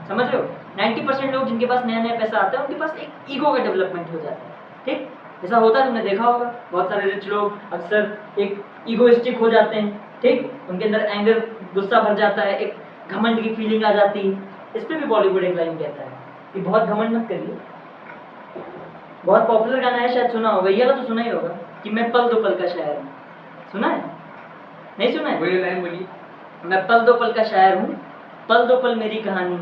समझ रहे हो? 90% लोग जिनके पास नया नया पैसा आता है उनके पास एक ईगो का डेवलपमेंट हो जाता है, ठीक। ऐसा होता है, तुमने देखा होगा बहुत सारे रिच लोग अक्सर एक ईगोइस्टिक हो जाते हैं, ठीक, उनके अंदर एंगर, गुस्सा भर जाता है, एक घमंड की फीलिंग आ जाती है। इस पे भी बॉलीवुड एक लाइन कहता है कि बहुत घमंड मत करिए। बहुत पॉपुलर गाना है, शायद सुना होगा, ये तो सुना ही होगा कि मैं पल दो पल का शायर हूँ। सुना है? नहीं सुना है? वही लाइन बोली, मैं पल दो पल का शायर हूँ, पल दो पल मेरी कहानी,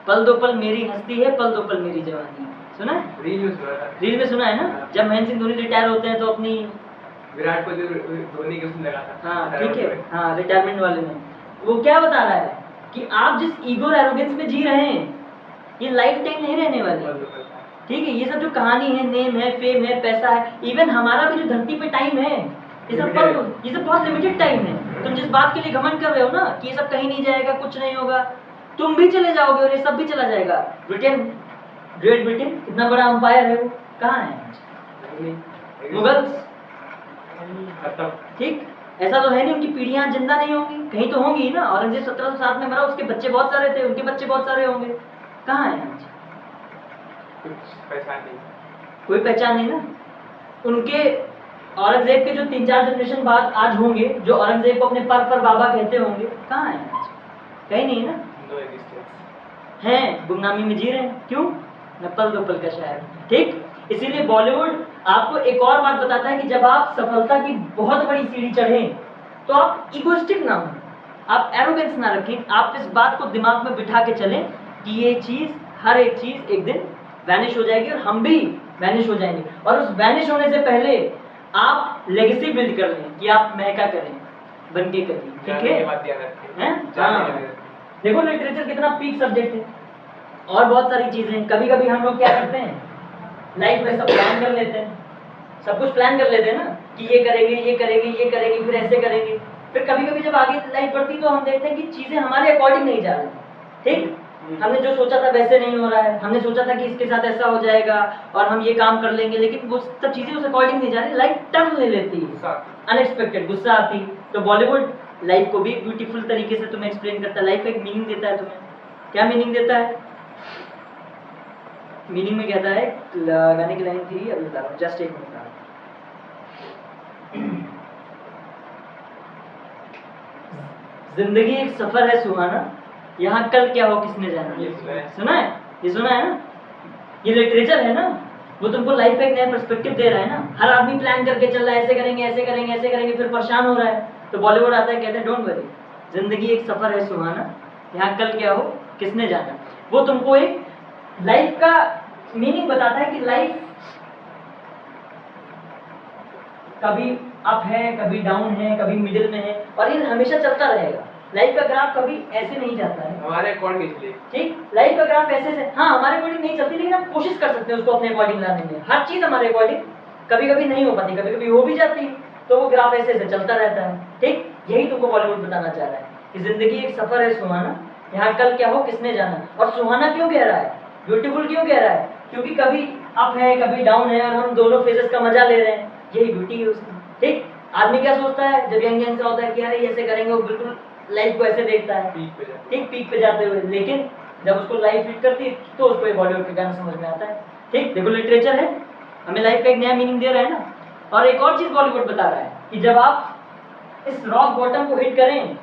पल दो पल मेरी हस्ती है, पल दो पल मेरी जवानी। सुना है? रील में सुना था। रील में सुना है ना, जब महेंद्र सिंह धोनी रिटायर होते हैं तो अपनी, विराट कोहली धोनी के उसमें लगा था। हाँ ठीक है, हाँ रिटायरमेंट वाले में वो क्या बता रहा है कि आप जिस ईगो एरोगेंस में जी रहे हैं ये लाइफ टाइम नहीं रहने वाली, ठीक है। ये सब जो कहानी है, नेम है, फेम है, पैसा है, इवन हमारा भी जो धरती पे टाइम है, ये सब बहुत लिमिटेड टाइम है। तुम जिस बात के लिए घमंड कर रहे हो ना कि ये सब कहीं नहीं जाएगा, कुछ नहीं होगा, तुम भी चले जाओगे और ये सब भी चला जाएगा। ब्रिटेन, ग्रेट ब्रिटेन कितना बड़ा अंपायर है, वो कहाँ है? मुगल्स, ठीक। ऐसा तो है नहीं उनकी पीढ़ियां जिंदा नहीं होंगी, कहीं तो होंगी ना। औरंगजेब 1707 में मरा, उसके बच्चे बहुत सारे थे, उनके बच्चे बहुत सारे होंगे, कहाँ है आज? कोई पहचान नहीं ना उनके। औरंगजेब के जो 3-4 जनरेशन बाद आज होंगे, जो औरंगजेब को अपने पर बाबा कहते होंगे, कहाँ है आज? कहीं नहीं ना, हैं गुमनामी में जी रहे हैं। क्यों? मैं पल दो पल का शायर, ठीक। इसीलिए बॉलीवुड आपको एक और बात बताता है कि जब आप सफलता की बहुत बड़ी सीढ़ी चढ़ें तो आप इगोइस्टिक ना हो, आप एरोगेंस ना रखें, आप इस बात को दिमाग में बिठा के चलें कि ये चीज़, हर एक चीज़ एक दिन वैनिश हो जाएगी और हम भी वैनिश हो जाएंगे। और उस वैनिश होने से पहले आप लेगेसी बिल्ड कर लें कि आप महका करें, बन के कभी, ठीक जाने है? के बाद ध्यान रखें। हैं? जाने हाँ। के बाद। देखो लिटरेचर कितना पीक सब्जेक्ट है, और बहुत सारी चीजें। कभी कभी हम लोग क्या करते हैं, लाइफ में सब प्लान कर लेते हैं, सब कुछ प्लान कर लेते हैं ना कि ये करेंगे, ये करेंगे, ये करेंगे, फिर ऐसे करेंगे। फिर कभी कभी जब आगे लाइफ बढ़ती तो हम देखते हैं कि चीजें हमारे अकॉर्डिंग नहीं जा रही, ठीक? हमने जो सोचा था वैसे नहीं हो रहा है, हमने सोचा था कि इसके साथ ऐसा हो जाएगा और हम ये काम कर लेंगे, लेकिन वो सब चीजें उस अकॉर्डिंग नहीं जा रही, लाइफ टर्न ले लेती है, गुस्सा आता अनएक्सपेक्टेड गुस्सा आती। तो बॉलीवुड लाइफ को भी ब्यूटीफुल तरीके से तुम्हें एक्सप्लेन करता है, लाइफ का एक मीनिंग देता है तुम्हें। क्या मीनिंग देता है? मीनिंग में कहता है, गाने की लाइन थी, अभी बता रहा हूँ, जस्ट एक मिनट। जिंदगी एक सफर है सुहाना, यहाँ कल क्या हो किसने जाना। ये सुना है। सुना है? ये सुना है ना? ये लिटरेचर है ना, वो तुमको लाइफ का एक नया पर्सपेक्टिव दे रहा है ना। हर आदमी प्लान करके चल रहा है, ऐसे करेंगे, ऐसे करेंगे, ऐसे करेंगे, फिर परेशान हो रहा है। तो बॉलीवुड आता है, कहते हैं डोंट वरी, जिंदगी एक सफर है सुहाना, यहाँ कल क्या हो किसने जाना। वो तुमको एक लाइफ का मीनिंग बताता है कि लाइफ कभी अप है, कभी डाउन है, कभी मिडिल में है, और ये हमेशा चलता रहेगा। लाइफ का ग्राफ कभी ऐसे नहीं जाता है, हमारे अकॉर्डिंग इसलिए ठीक? लाइफ का ग्राफ ऐसे से, हाँ हमारे अकॉर्डिंग नहीं चलती, लेकिन हम कोशिश कर सकते हैं उसको अपने अकॉर्डिंग लाने में। हर चीज हमारे अकॉर्डिंग कभी कभी नहीं हो पाती, कभी कभी हो भी जाती है, तो वो ग्राफ ऐसे से चलता रहता है, ठीक? यही तुमको बॉलीवुड बताना चाह रहा है कि जिंदगी एक सफर है सुहाना, यहाँ कल क्या हो किसने जाना। और सुहाना क्यों कह रहा है, ब्यूटीफुल क्यों कह रहा है? क्योंकि कभी अप है, कभी डाउन है, और हम दोनों फेजेस का मजा ले रहे हैं, यही ब्यूटी है उसकी, ठीक? आदमी क्या सोचता है जब यंग सा होता है कि अरे ऐसे करेंगे, वो बिल्कुल लाइफ को ऐसे देखता है, पीक पे जाते ठीक, पीक पे जाते हुए। लेकिन जब उसको लाइफ हिट करती है तो उसको ये बॉलीवुड के गाना समझ में आता है, ठीक? देखो लिटरेचर है, हमें लाइफ का एक नया मीनिंग दे रहा है ना। और एक और चीज बॉलीवुड बता रहा है कि जब आप इस रॉक बॉटम को हिट करें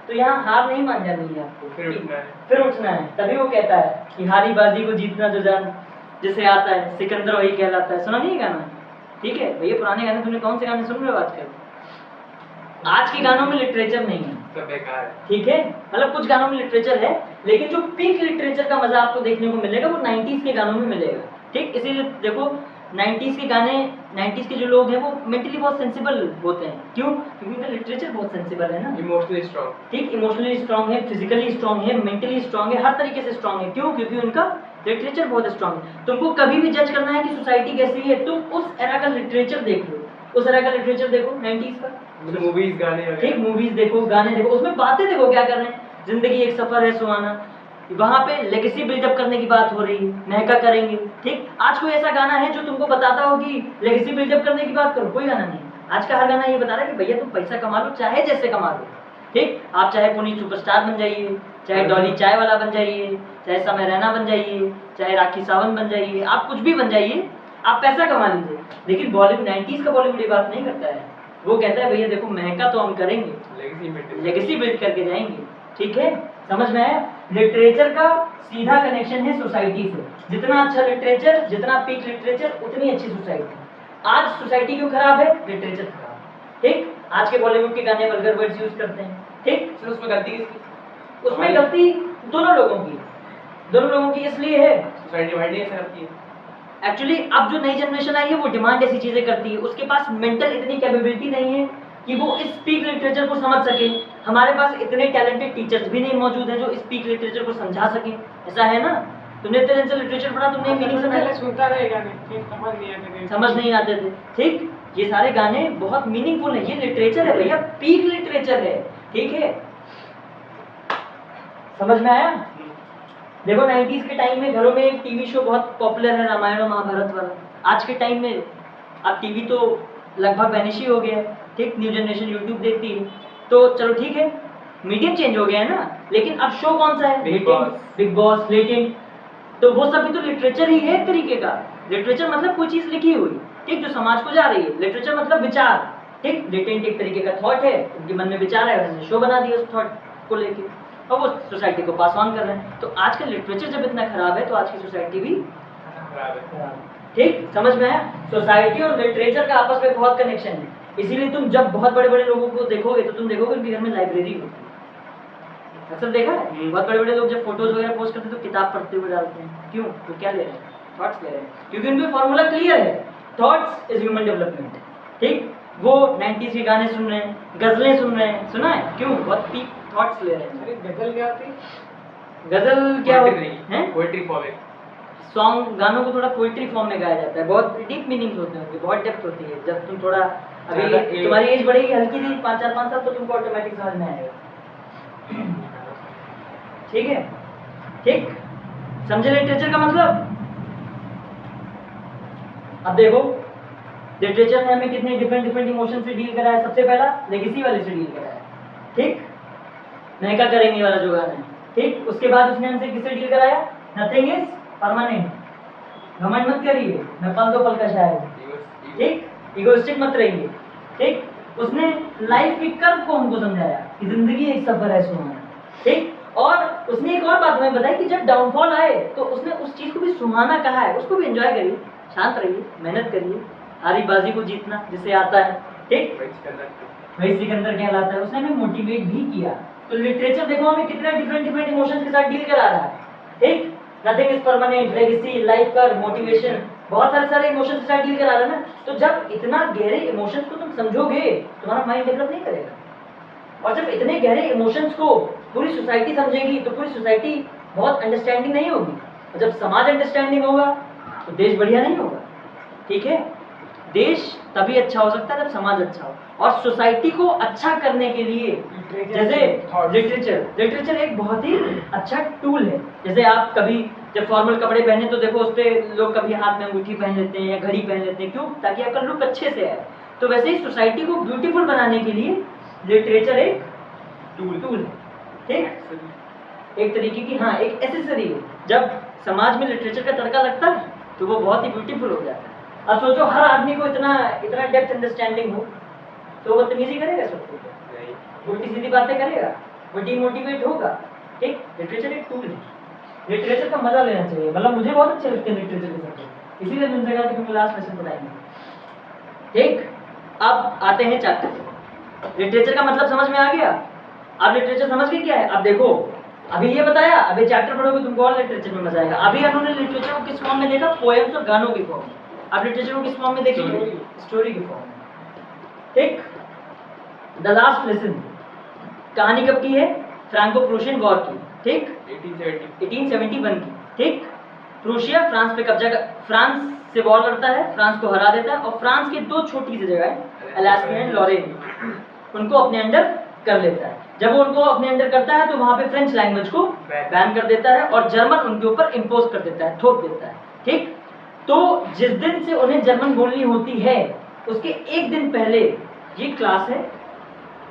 तो यहाँ हार नहीं मान जानी है आपको, फिर उठना है। फिर उठना है। तभी वो कहता है कि हारी बाजी को जीतना जो जान जिसे आता है, सिकंदर वही कहलाता है। सुना नहीं है गाना? ठीक है भैया, पुराने गाने तुमने कौन से गाने सुन रहे हो आजकल? आज के गानों में लिटरेचर नहीं है, सब बेकार है। ठीक है? मतलब कुछ गानों में लिटरेचर है, लेकिन जो पीक लिटरेचर का मजा आपको देखने को मिलेगा वो 90s के गानों में मिलेगा, ठीक? इसीलिए देखो 90s के गाने, 90s के जो लोग हैं वो मेंटली बहुत सेंसिबल होते हैं। क्यों? क्योंकि उनका लिटरेचर बहुत सेंसिबल है ना, इमोशनली स्ट्रांग। ठीक? इमोशनली स्ट्रांग है, फिजिकली स्ट्रांग है, मेंटली स्ट्रांग है, हर तरीके से स्ट्रांग है। क्यों? क्योंकि उनका लिटरेचर बहुत स्ट्रांग है। तुमको कभी भी जज करना है कि सोसाइटी कैसी है, तुम उस एरा का लिटरेचर देख लो, उस एरा का लिटरेचर देखो 90s का, मतलब मूवीज गाने ठीक? मूवीज देखो, गाने देखो, उसमें बातें देखो क्या कर रहे हैं। जिंदगी एक सफर है सुहाना, वहां पे लेगेसी बिल्डअप करने की बात हो रही है, महका करेंगे, ठीक? आज कोई ऐसा गाना है जो तुमको बताता हो कि लेगेसी बिल्डअप करने की बात करो? कोई गाना नहीं। आज का हर गाना ये बता रहा है कि भैया तुम पैसा कमा लो, चाहे जैसे कमा लो, ठीक? आप चाहे पुनीत सुपरस्टार बन जाइए, चाहे डॉली चाय वाला बन जाइए, चाहे समय रैना बन जाइए, चाहे राखी सावंत बन जाइए, आप कुछ भी बन जाइए, आप पैसा कमा लीजिए। लेकिन बॉलीवुड 90s का बॉलीवुड ये बात नहीं करता है, वो कहता है भैया देखो महका तो हम करेंगे, लेगेसी बिल्ड करके जाएंगे, ठीक है? समझ में आया? लिटरेचर का सीधा कनेक्शन है सोसाइटी से। जितना अच्छा लिटरेचर, जितना पीक लिटरेचर, उतनी अच्छी सोसाइटी। आज सोसाइटी क्यों खराब है? लिटरेचर खराब, ठीक? आज के बॉलीवुड के गाने वल्गर वर्ड्स यूज करते हैं, ठीक? सर उसमें गलती किसकी? उसमें गलती दोनों लोगों की इसलिए है, सोसाइटी वाइड ऐसा करती है। एक्चुअली अब जो नई जनरेशन आई है वो डिमांड ऐसी चीजें करती है, उसके पास मेंटल इतनी कैपेबिलिटी नहीं है कि वो इस पीक लिटरेचर को समझ सके। हमारे पास इतने टैलेंटेड टीचर्स भी नहीं मौजूद हैं जो इस पीक लिटरेचर को समझा सके, ऐसा है ना? तुमने इतने दिन से लिटरेचर पढ़ा, तुमने मीनिंग समझा? सुनता रहेगा नहीं, समझ नहीं आते थे, ठीक? ये सारे गाने बहुत मीनिंगफुल है, ये लिटरेचर है भैया, पीक लिटरेचर है, ठीक है? समझ में आया? देखो 90s के टाइम में घरों में एक टीवी शो बहुत पॉपुलर है, रामायण और महाभारत वाला। आज के टाइम में अब टीवी तो लगभग वैनिश ही हो गया है, ठीक? न्यू जनरेशन यूट्यूब देखती है, तो चलो ठीक है, मीडियम चेंज हो गया है ना, लेकिन अब शो कौन सा है? बिग बॉस, लेटेंट, तो वो सब भी तो लिटरेचर ही है एक तरीके का। लिटरेचर मतलब कोई चीज लिखी हुई, ठीक, जो समाज को जा रही है। लिटरेचर मतलब विचार, ठीक? लेटेंट एक तरीके का थॉट है, उनके मन में विचार है, उन्होंने शो बना दिया उस थॉट को लेके, और वो सोसाइटी को पास ऑन कर रहे हैं। तो आज का लिटरेचर जब इतना खराब है तो आज की सोसाइटी भी खराब है। ठीक? समझ में आया? सोसाइटी और लिटरेचर का आपस में बहुत कनेक्शन है। इसीलिए तुम जब बहुत बड़े बड़े लोगों को देखोगे तो तुम देखोगे उनके घर में लाइब्रेरी होती है। अक्सर देखा है बहुत बड़े बड़े लोग जब फोटोज वगैरह पोस्ट करते हैं तो किताब पढ़ते हुए डालते हैं। क्यों? तो क्या ले रहे हैं? थॉट्स ले रहे हैं, क्योंकि उनका फॉर्मूला क्लियर है, थॉट्स इज ह्यूमन डेवलपमेंट, ठीक? वो 90s के गाने सुन रहे हैं, गजलें सुन रहे हैं, सुना है क्यों? बहुत डीप थॉट्स ले रहे हैं। अरे गजल क्या होती है? गजल क्या पोएट्री है? पोएट्री फॉर्म है। सॉन्ग गानों को थोड़ा पोइट्री फॉर्म में गाया जाता है, बहुत डीप मीनिंग्स होते हैं उनके, बहुत डेप्थ होती है। जब तुम थोड़ा अभी ज़्यादा ये- तुम्हारी एज बढ़ेगी हल्की सी 5 साल तो तुमको ऑटोमेटिक समझ में आएगा। ठीक है, ठीक, समझे लिटरेचर का मतलब? अब देखो लिटरेचर ने हमें कितने डिफरेंट डिफरेंट इमोशन से डील करा है। सबसे पहला लेगेसी वाले से डील करा है, ठीक, महका करेंगे वाला जो गाना है, ठीक। उसके बाद उसने हमसे किससे डील कराया? नथिंग इज परमानेंट, घमंड मत करिए, मैं पल दो पल का शायर हूं, ठीक, इगोइस्टिक मत रहिए, ठीक। उसने लाइफ के कर्व को हमको समझाया कि जिंदगी एक सफर है सुहाना, ठीक। और उसने एक और बात हमें बताई कि जब डाउनफॉल आए तो उसने उस चीज को भी सुहाना कहा है, उसको भी एंजॉय करिए, शांत रहिए, मेहनत करिए, हारी बाजी को जीतना जिसे आता है, ठीक, वही सिकंदर कहलाता है। उसने हमें मोटिवेट भी किया। तो लिटरेचर देखो हमें कितने डिफरेंट डिफरेंट इमोशंस के साथ डील करा रहा है, ठीक। Nothing is permanent, legacy, life curve, motivation, बहुत सारे इमोशंस के साथ डील करा रहा है ना। तो जब इतना गहरे इमोशंस को तुम समझोगे तुम्हारा माइंड डेवलप नहीं करेगा। और जब इतने गहरे इमोशंस को पूरी सोसाइटी समझेगी तो पूरी सोसाइटी बहुत अंडरस्टैंडिंग नहीं होगी। और जब समाज अंडरस्टैंडिंग होगा तो देश बढ़िया नहीं होगा, ठीक है। देश तभी अच्छा हो सकता है जब समाज अच्छा हो। और सोसाइटी को अच्छा करने के लिए जैसे लिटरेचर एक बहुत ही अच्छा टूल है। जैसे आप कभी जब फॉर्मल कपड़े पहने तो देखो उस पर लोग कभी हाथ में अंगूठी पहन लेते हैं या घड़ी पहन लेते हैं, क्यों? ताकि आपका लुक अच्छे से आए। तो वैसे ही सोसाइटी को ब्यूटीफुल बनाने के लिए लिटरेचर एक टूल है, ठीक, एक तरीके की, हाँ, एक एसेसरी है। जब समाज में लिटरेचर का तड़का लगता है तो वो बहुत ही ब्यूटीफुल हो जाता है। अब सोचो हर आदमी को इतना डेप्थ अंडरस्टैंडिंग हो तो वो बदतमीजी करेगा सबको, उल्टी सीधी बातें करेगा, वो डीमोटिवेट होगा, ठीक। लिटरेचर एक टूल है, लिटरेचर का मजा लेना चाहिए। मतलब मुझे बहुत अच्छे लगते हैं लिटरेचर के सब्जेक्ट, इसीलिए मैंने कहा कि मैं लास्ट लेसन पढ़ाएंगे, ठीक। अब आते हैं चैप्टर। लिटरेचर का मतलब समझ में आ गया? अब लिटरेचर समझ गए क्या है? अब देखो अभी ये बताया, अभी चैप्टर पढ़ोगे तुमको और लिटरेचर में मजा आएगा। अभी उन्होंने लिटरेचर को किस फॉर्म में देखा? पोएम्स और गानों की फॉर्म में। अब लिटरेचर को किस फॉर्म में देखेंगे? स्टोरी की फॉर्म में, ठीक। द लास्ट लेसन, कहानी कब की है? फ्रांको प्रूशियन वॉर की, ठीक, 1871 की, ठीक। प्रूशिया फ्रांस पे कब्जा फ्रांस से वॉर करता है, फ्रांस को हरा देता है और फ्रांस के दो छोटी सी जगह अलास्का एंड लॉरेन उनको अपने अंडर कर लेता है। जब वो उनको अपने अंडर करता है तो वहां पे फ्रेंच लैंग्वेज को बैन कर देता है और जर्मन उनके ऊपर इम्पोज कर देता है, थोप देता है, ठीक। तो जिस दिन से उन्हें जर्मन बोलनी होती है उसके एक दिन पहले ये क्लास है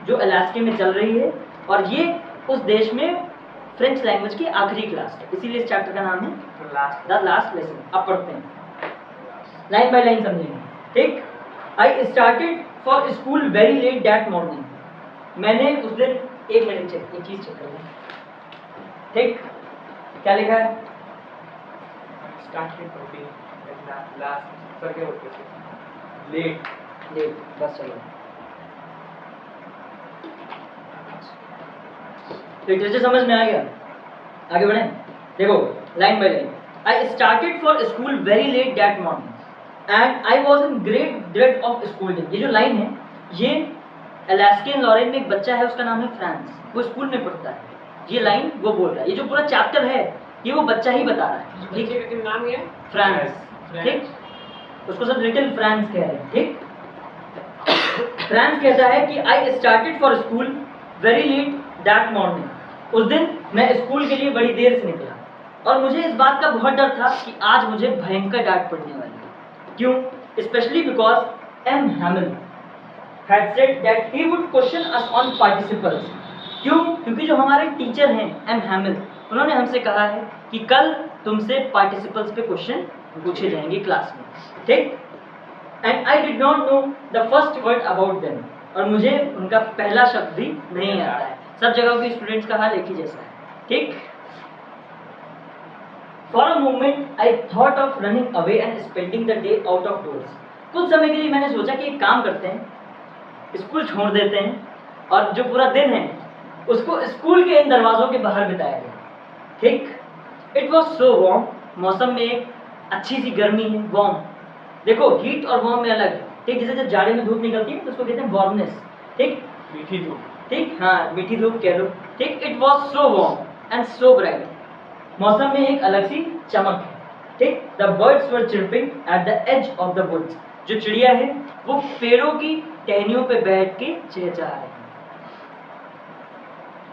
जो अलास्का में चल रही है और ये उस देश में फ्रेंच लैंग्वेज की आखिरी क्लास है, इसीलिए इस चैप्टर का नाम है द लास्ट लेसन। अब पढ़ते हैं, लाइन बाय लाइन समझेंगे, ठीक। I started for school very let that morning. मैंने उस दिन एक चीज चेक कर ली, ठीक। क्या लिखा है? लेट, बस चलो। लिटरेचर समझ में आ गया? आगे बढ़े, देखो line by line. I started for school very let that morning and I was in great dread of schooling. ये जो लाइन है ये अलास्का लॉरेन में एक बच्चा है, उसका नाम है फ्रांस, वो स्कूल में पढ़ता है। ये लाइन वो बोल रहा है, ये जो पूरा चैप्टर है ये वो बच्चा ही बता रहा है, ठीक। नाम है फ्रांस, ठीक, उसको सब लिटिल फ्रांस कह रहे हैं, ठीक। फ्रांस कहता है कि I started for school very let that morning. उस दिन मैं स्कूल के लिए बड़ी देर से निकला और मुझे इस बात का बहुत डर था कि आज मुझे भयंकर डांट पड़ने वाली है। क्यों? Specially because M Hamel had said that he would question us on participles। क्यों? क्योंकि जो हमारे टीचर हैं एम हैमिल, उन्होंने हमसे कहा है कि कल तुमसे पार्टिसिपल्स पे क्वेश्चन पूछे जाएंगे क्लास में, ठीक। And I did not know the first word about them, और मुझे उनका पहला शब्द भी नहीं आता है। सब जगह के स्टूडेंट्स का हाल एक ही जैसा है, ठीक। For a moment I thought of running away and spending the day out of doors. कुछ समय के लिए मैंने सोचा कि एक काम करते हैं, स्कूल छोड़ देते हैं और जो पूरा दिन है उसको स्कूल के इन दरवाजों के बाहर बिताया गया, ठीक। इट वॉज सो वार्म, मौसम में एक अच्छी सी गर्मी है, वार्म। देखो हीट और वार्म में अलग है, ठीक, जैसे जब जाड़े में धूप निकलती है तो उसको कहते हैं वार्मनेस, ठीक, मीठी धूप। ठीक, हाँ मीठी धूप कह लो, ठीक। It was so warm and so bright, मौसम में एक अलग सी चमक है, ठीक। The birds were chirping at the edge of the woods, जो चिड़िया है वो पेड़ों की टहनियों पे बैठ के चहचहा रहे हैं।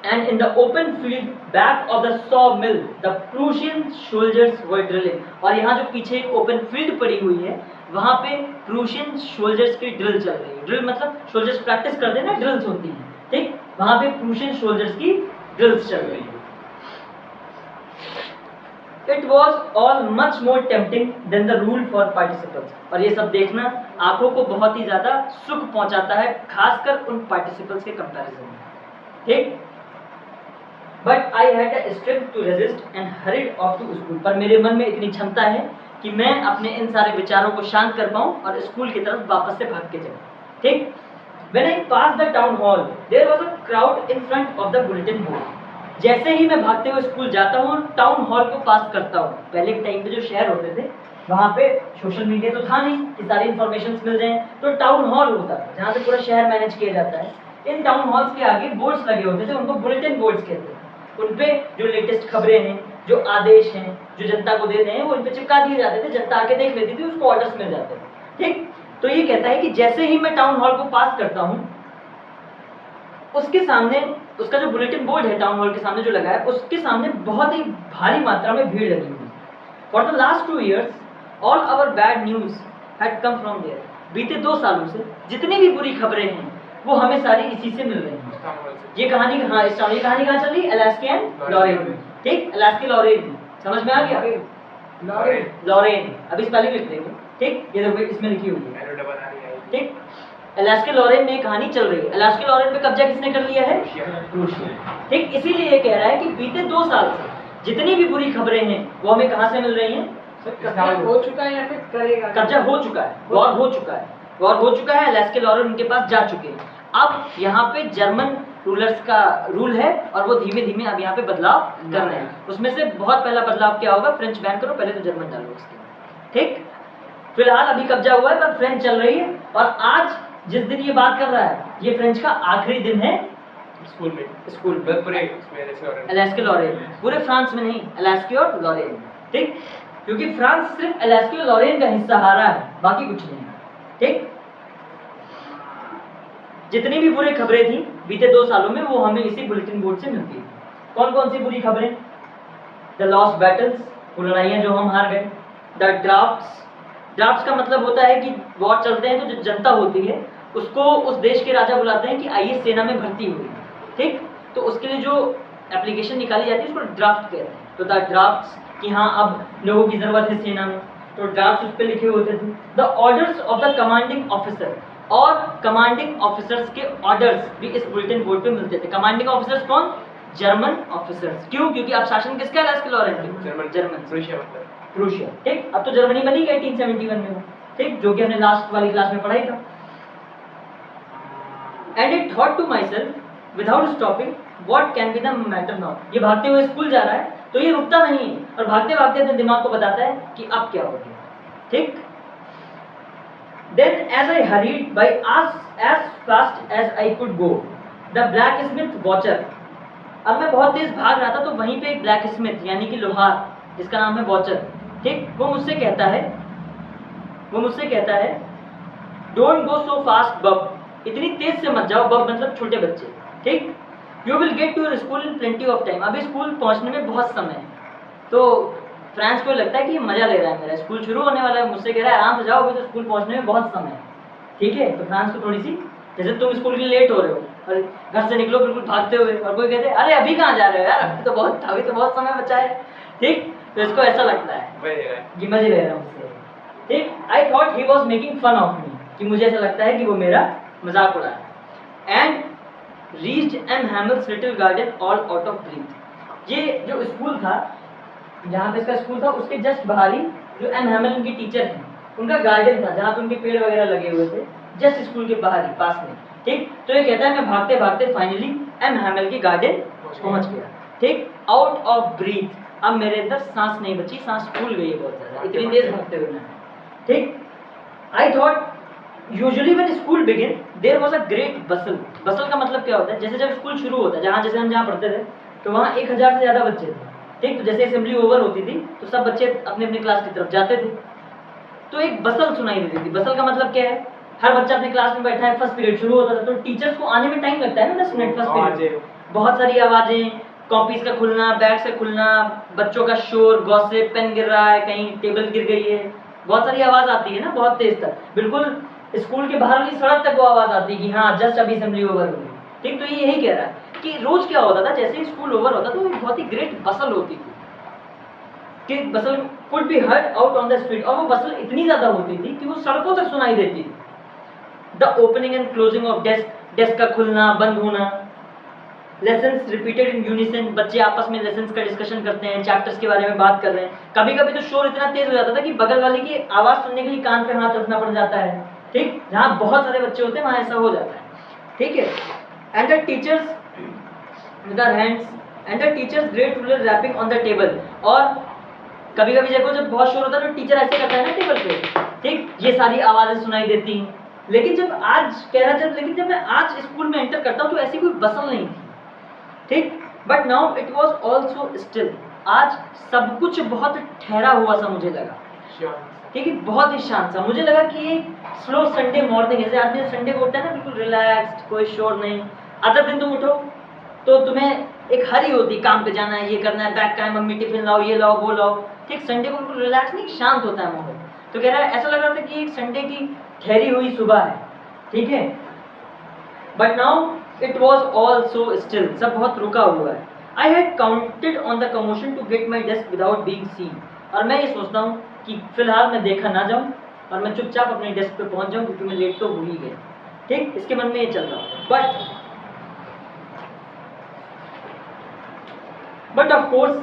And in the open field back of the sawmill, the Prussian soldiers were drilling. और यहाँ जो पीछे एक ओपन फील्ड पड़ी हुई है, वहाँ पे प्रूशियन सोल्जर्स की ड्रिल चल रही है। ड्रिल मतलब सोल्जर्स प्रैक्टिस करते हैं ना, ड्रिल्स होती हैं, ठीक। वहाँ पे प्रूशियन सोल्जर्स की ड्रिल्स चल रही है। It was all much more tempting than the rule for participles. और ये सब देखना आंखों को बहुत ही ज्यादा सुख पहुंचाता है, खासकर उन पार्टिसिपल्स के कंपैरिजन में, ठीक। But I had the strength to resist and hurried off to school. पर मेरे मन में इतनी क्षमता है कि मैं अपने इन सारे विचारों को शांत कर पाऊं और स्कूल की तरफ वापस से भाग के जाऊं, ठीक। When I passed the town hall, there was a crowd in front of the bulletin board. जैसे ही मैं भागते हुए स्कूल जाता हूँ, टाउन हॉल को पास करता हूँ। पहले के टाइम पे जो शहर होते थे, वहाँ पे सोशल मीडिया तो था नहीं कि सारी इन्फॉर्मेशन मिल जाए, तो टाउन हॉल होता था जहाँ से पूरा शहर मैनेज किया जाता है। इन टाउन हॉल्स के आगे बोर्ड्स लगे होते थे, उनको बुलेटिन बोर्ड्स कहते हैं। उन पे जो लेटेस्ट खबरें हैं, जो आदेश हैं, जो जनता को देने हैं, वो उन पे चिपका दिए जाते थे। जनता आके देख लेती थी, उसको ऑर्डर्स मिल जाते थे, ठीक। तो ये कहता है कि जैसे ही मैं टाउन हॉल को पास करता हूँ, उसके सामने उसका जो बुलेटिन बोर्ड है टाउन हॉल के सामने जो लगा है, उसके सामने बहुत ही भारी मात्रा में भीड़ लगी हुई। For the last 2 years all our bad news had come from there. बीते 2 सालों से जितनी भी बुरी खबरें हैं वो हमें सारी इसी से मिल रही हैं। ये कहानी, हाँ ये कहानी कहाँ चल रही है? अलास्का एंड लॉरेन में, ठीक। अलास्का लॉरेन, समझ में आ गया? लॉरेन अभी इस पहले लिख देंगे, ठीक। ये देखो इसमें लिखी हुई है, ठीक। अलास्का लॉरेन में कहानी चल रही है। अलास्का लॉरेन पे कब्जा किसने कर लिया है? रूसिया, ठीक। इसीलिए ये कह रहा है कि बीते 2 साल से जितनी भी बुरी खबरें हैं वो हमें कहाँ से मिल रही हैं? कब्जा हो चुका है या फिर करेगा? कब्जा हो चुका है, वॉर हो चुका है, वॉर हो चुका है। अलास्का लॉरेन उनके पास जा चुके हैं। अब यहाँ पे जर्मन रूलर्स का रूल है और वो धीमे धीमे अब यहाँ पे बदलाव कर रहे हैं। उसमें से बहुत पहला बदलाव क्या होगा? फ्रेंच बैन करो, पहले तो जर्मन डालो उसके, ठीक। फिलहाल अभी कब्जा हुआ है पर फ्रेंच चल रही है। और आज जिस दिन ये बात कर रहा है, ये फ्रेंच का आखिरी दिन है स्कूल में पूरे अलास्का लॉरेन, पूरे फ्रांस में नहीं, अलास्का और लॉरेन, ठीक। क्योंकि फ्रांस सिर्फ अलास्का और लॉरेन का हिस्सा हारा है, बाकी कुछ नहीं है, ठीक। जितनी भी बुरी खबरें थी बीते 2 सालों में वो हमें इसी बुलेटिन बोर्ड से मिलती है। कौन कौन सी बुरी खबरें? द लॉस्ट बैटल्स, वो लड़ाइयाँ जो हम हार गए। द ड्राफ्ट्स का मतलब होता है कि वॉर चलते हैं तो जो जनता होती है उसको उस देश के राजा बुलाते हैं कि आइए सेना में भर्ती हुई, ठीक। तो उसके लिए जो एप्लीकेशन निकाली जाती है उसको ड्राफ्ट कहते हैं। तो द ड्राफ्ट्स कि हाँ अब लोगों की जरूरत है सेना में, तो ड्राफ्ट उस पर लिखे होते थे। The orders of the commanding officer, और कमांडिंग ऑफिसर्स के ऑर्डर्स भी इस बुलेटिन बोर्ड पे मिलते थे। कमांडिंग ऑफिसर्स कौन? German officers. क्यों? क्योंकि अब शासन किसका है? अलास्का लॉरेन, जर्मन, रूसिया, ठीक। अब तो जर्मनी बनी गई 1871 में, ठीक, जो कि हमने लास्ट वाली क्लास में पढ़ाई था। And it thought to myself without stopping what can be the matter now. ये भागते हुए स्कूल जा रहा है तो ये रुकता नहीं है और भागते भागते अपने दिमाग को बताता है कि अब क्या हो गया, ठीक। Then as I hurried by as fast as I could go, the blacksmith watcher, अब मैं बहुत तेज भाग रहा था तो वहीं पे एक ब्लैकस्मिथ यानी कि लोहार जिसका नाम है वॉचर, ठीक, वो मुझसे कहता है डोंट गो सो फास्ट बब, इतनी तेज से मत जाओ। बब मतलब छोटे बच्चे, ठीक। You will get to your school in plenty of time, अभी स्कूल पहुंचने में बहुत समय है। तो फ्रांस को लगता है कि ये मजा ले रहा है, मेरा स्कूल शुरू होने वाला है, मुझसे कह रहा है आराम से जाओ, अभी तो स्कूल पहुंचने में बहुत समय है, ठीक है। तो फ्रांस को थोड़ी सी, जैसे तुम स्कूल के लिए लेट हो रहे हो और घर से निकलो बिल्कुल भागते हुए और कोई कहते हैं अरे अभी कहाँ जा रहे हो यार, अभी तो बहुत समय बचा है, ठीक। तो इसको ऐसा लगता है कि मजे ले रहा हूँ उससे, ठीक। I thought he was making fun of me, कि मुझे ऐसा लगता है कि वो मेरा मजाक उड़ा है। And reached M Hamel's little garden all out of breath. ये जो स्कूल था, जहाँ पे इसका स्कूल था, उसके जस्ट बाहर ही जो एम हैमल उनके टीचर हैं उनका गार्डन था जहाँ पे उनके पेड़ वगैरह लगे हुए थे, जस्ट स्कूल के बाहर ही पास में, ठीक। तो ये कहता है मैं भागते भागते फाइनली एम हैमल के गार्डन पहुंच गया, ठीक। आउट ऑफ ब्रीथ, अब मेरे अंदर सांस नहीं बची, सांस फूल गई है बहुत ज्यादा, इतनी तेज भागते हुए मैं, ठीक। I thought usually when school begin there was a great bustle. Bustle का मतलब क्या होता है, जैसे जब स्कूल शुरू होता है, जैसे हम जहाँ पढ़ते थे, तो वहाँ 1000 से ज़्यादा बच्चे थे, ठीक। तो जैसे असेंबली ओवर होती थी तो सब बच्चे अपने अपने क्लास की तरफ जाते थे, तो एक बसल सुनाई देती थी। बसल का मतलब क्या है, हर बच्चा अपने क्लास में बैठा है, फर्स्ट पीरियड शुरू होता था, तो टीचर्स को आने में टाइम लगता है ना, 10 मिनट फर्स्ट पीरियड। बहुत सारी आवाज़ें, कॉपीज का खुलना, बैग से खुलना, बच्चों का शोर, गॉसिप, पेन गिर रहा है, कहीं टेबल गिर गई है, बहुत सारी आवाज़ आती है ना, बहुत तेज तक, बिल्कुल स्कूल के बाहर वाली सड़क तक वो आवाज़ आती है कि हाँ जस्ट अभी असेंबली ओवर हो गई, ठीक। तो ये यही कह रहा है कि रोज क्या होता था, जैसे ही स्कूल ओवर होता तो एक बहुत ही ग्रेट बसल होती थी कि bustle could be heard out on the street, और वो बसल इतनी ज़्यादा होती थी कि वो सड़कों तक सुनाई देती थी। The opening and closing of desk, desk का खुलना बंद होना, लेसन्स रिपीटेड इन यूनिसन, बच्चे आपस में लेसन्स का डिस्कशन करते हैं, चैप्टर्स के बारे में बात कर रहे हैं। कभी कभी तो शोर इतना तेज हो जाता था कि बगल वाले की आवाज़ सुनने के लिए कान पे हाथ रखना पड़ जाता है, ठीक। जहाँ बहुत सारे बच्चे होते हैं वहाँ ऐसा हो जाता है, ठीक है। And the teachers with their hands and the teachers great ruler rapping on the table, और कभी कभी देखो जब बहुत शोर होता है तो टीचर ऐसे करता है ना टेबल पे, ठीक। ये सारी आवाजें सुनाई देती हैं। लेकिन जब मैं आज स्कूल में एंटर करता हूँ तो ऐसी कोई बसल नहीं थी, ठीक। But now it was also still, आज सब कुछ बहुत ठहरा हुआ सा मुझे लगा, ठीक है, बहुत ही शांत सा। मुझे लगा कि ये स्लो संडे मॉर्निंग, जैसे आदमी संडे को उठता है ना, बिल्कुल रिलैक्स्ड, कोई शोर नहीं। अदर दिन तुम उठो तो तुम्हें एक हरी होती, काम पे जाना है, ये करना है, बैग का है, मम्मी टिफिन लाओ, ये लाओ, वो लाओ, ठीक। संडे को बिल्कुल रिलैक्स नहीं, शांत होता है माहौल। तो कह रहा है ऐसा लग रहा था कि एक संडे की ठहरी हुई सुबह है, ठीक है। But now it was all so still, सब बहुत रुका हुआ है। I had counted on the commotion to get my desk without being seen, और मैं ये सोचता हूँ कि फिलहाल मैं देखा ना जाऊँ और मैं चुपचाप अपने डेस्क पे पहुंच जाऊँ, क्योंकि मैं लेट तो हो ही गया, ठीक। इसके मन में ये चल रहा है। But of course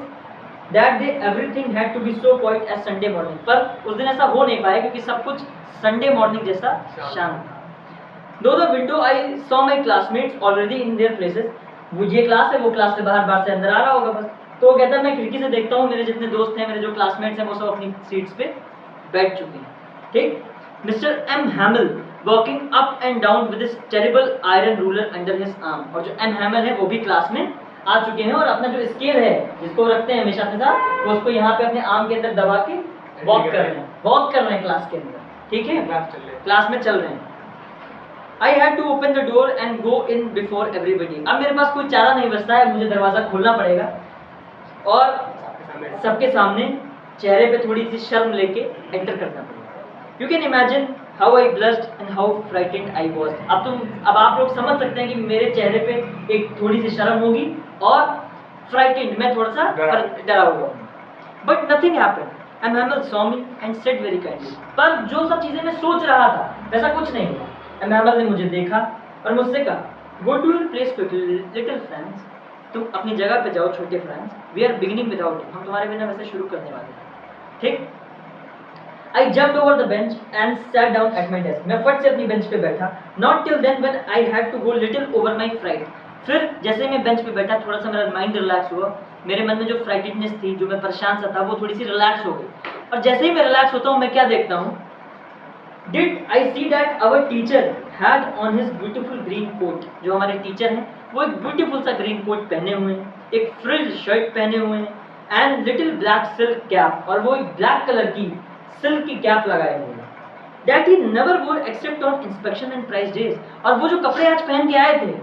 that day everything had to be so quiet as Sunday morning, पर उस दिन ऐसा हो नहीं पाया क्योंकि सब कुछ संडे मॉर्निंग जैसा शांत था। दो the window I saw my classmates already in their places, वो ये क्लास है, वो क्लास से बाहर से अंदर आ रहा होगा बस। तो वो कहता है मैं खिड़की से देखता हूँ, मेरे जितने दोस्त हैं, मेरे जो क्लासमेट्स हैं, वो सब अपनी सीट्स पे बैठ चुके हैं, ठीक। Mister M Hamel walking up and down with this terrible iron ruler under his arm, और जो एम हैमिल है वो भी क्लास में आ चुके हैं और अपना जो स्केल है जिसको रखते हैं हमेशा अपने साथ, वो उसको यहाँ पे अपने आर्म के अंदर दबा के वॉक कर रहे हैं क्लास के अंदर, ठीक है, क्लास में चल रहे हैं। I had to open the door and go in before everybody, अब मेरे पास कोई चारा नहीं बचता है, मुझे दरवाज़ा खोलना पड़ेगा और सबके सामने चेहरे पे थोड़ी सी शर्म लेके एंटर करना पड़ेगा। You can imagine how I blushed and how frightened I was। अब आप लोग समझ सकते हैं कि मेरे चेहरे पे एक थोड़ी सी शर्म होगी और frightened, मैं थोड़ा सा डरा हुआ। But nothing happened and Hamel saw me and said very kindly, पर जो सब चीज़ें मैं सोच रहा था वैसा कुछ नहीं हुआ। एमएमएल ने मुझे देखा और मुझसे कहा go to your place quickly little friends, तुम अपनी जगह पे जाओ छोटे friends, we are beginning without you, हम तुम्हारे बिना वैसे शुरू करने वाले हैं, ठीक। I jumped over the bench and sat down at my desk, मैं फट से अपनी बेंच पे बैठा। Not till then when I had to go little over my fright, फिर जैसे ही मैं बेंच पे बैठा थोड़ा सा मेरा माइंड रिलैक्स हुआ, मेरे मन में जो फ्राइटेडनेस थी, जो मैं परेशान सा था, वो थोड़ी सी रिलैक्स हो गई। और जैसे ही मैं रिलैक्स होता हूँ मैं क्या देखता हूँ, Did I see that our teacher had on his beautiful green coat, जो हमारे टीचर हैं वो एक ब्यूटीफुल सा ग्रीन कोट पहने हुए हैं, एक फ्रिल्ड शर्ट पहने हुए हैं, and little black silk cap, और वो एक ब्लैक कलर की सिल्क की कैप लगाए हुए हैं। That he never wore except on inspection and prize days, और वो जो कपड़े आज पहन के आए थे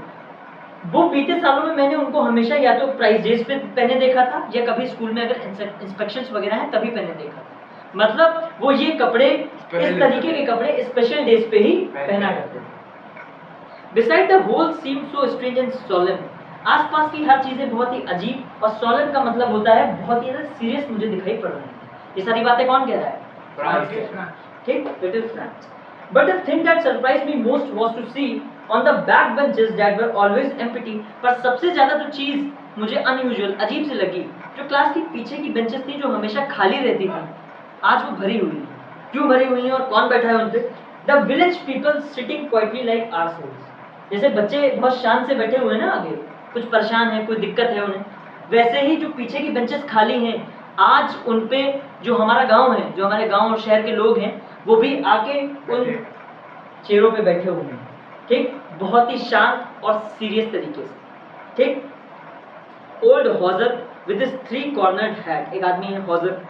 वो बीते सालों में मैंने उनको हमेशा या तो प्राइज डेज पे पहने देखा था या कभी स्कूल में अगर इंस्पेक्शंस वगैरह हैं तभी पहने देखा था। मतलब वो ये कपड़े, इस तरीके के कपड़े स्पेशल डेज पे ही पहना करते थे। Beside the whole seemed so strange and solemn, आसपास की हर चीजें बहुत ही अजीब, और solemn का मतलब होता है बहुत ही ज्यादा सीरियस मुझे दिखाई पड़ रही है। ये सारी बातें कौन कह रहा है? ठीक, little France. But the thing that surprised me most was to see on the back benches that were always empty, पर सबसे ज्यादा जो चीज मुझे अनयूजुअल, अजीब सी लगी, जो क्लास की पीछे की बेंचेस थी जो हमेशा खाली रहती थी, आज वो भरी हुई है। क्यों भरी हुई है और कौन बैठा है उन पे? The village people sitting quietly like ourselves, जैसे बच्चे बहुत शांत से बैठे हुए हैं ना, आगे कुछ परेशान है, कोई दिक्कत है उन्हें, वैसे ही जो पीछे की बेंचेस खाली हैं, आज उन पे जो हमारा गांव है, जो हमारे गांव और शहर के लोग हैं, वो भी आके उन चेयरों पे बैठे हुए हैं, ठीक, बहुत ही शांत और सीरियस तरीके से, ठीक। Old Hauser with his 3 cornered hat, एक आदमी है हॉजर,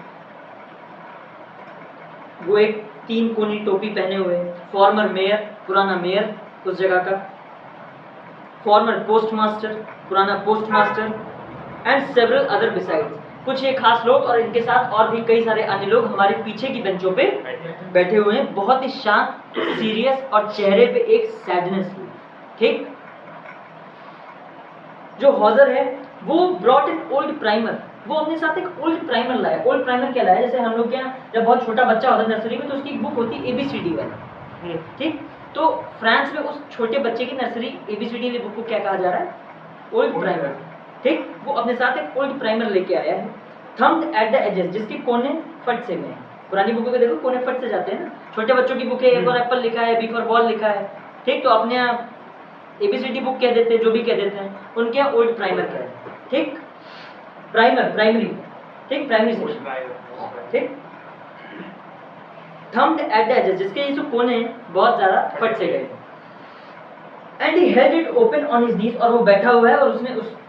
वो एक 3 कोनी टोपी पहने हुए, फॉर्मर मेयर, पुराना मेयर उस जगह का, फॉर्मर पोस्टमास्टर, पुराना postmaster, and several other besides, कुछ ये खास लोग और इनके साथ और भी कई सारे अन्य लोग हमारे पीछे की बेंचों पे बैठे हुए हैं, बहुत ही शांत, सीरियस और चेहरे पे एक सैडनेस, ठीक। जो हॉजर है वो ब्रॉट इन ओल्ड प्राइमर, वो अपने साथ एक ओल्ड प्राइमर लाया। ओल्ड प्राइमर क्या लाया, जैसे हम लोग के यहाँ जब बहुत छोटा बच्चा होता है नर्सरी में तो उसकी एक बुक होती है ABCD वाली, ठीक। तो फ्रांस में उस छोटे बच्चे की नर्सरी ABCD वाली बुक को क्या कहा जा रहा है, ओल्ड प्राइमर, ठीक। वो अपने साथ एक ओल्ड प्राइमर लेके आया है, थम्ब्ड एट द एजेस, जिसके कोने फट से गए हैं। पुरानी बुकों के देखो कोने फट से जाते हैं ना, छोटे बच्चों की बुक है A फॉर एप्पल लिखा है, B फॉर बॉल लिखा है, ठीक। तो अपने यहाँ ABCD बुक कह देते हैं, जो भी कह देते हैं, उनके यहाँ ओल्ड प्राइमर कह हैं, ठीक। प्राइमर, प्राइमरी, ठीक, प्राइमरी सेक्शन, ठीक। थम्ब्ड एट द एजेस, जिसके ये जो कोने हैं बहुत ज्यादा फट से गए, and he held it open on his knees, और वो बैठा हुआ है और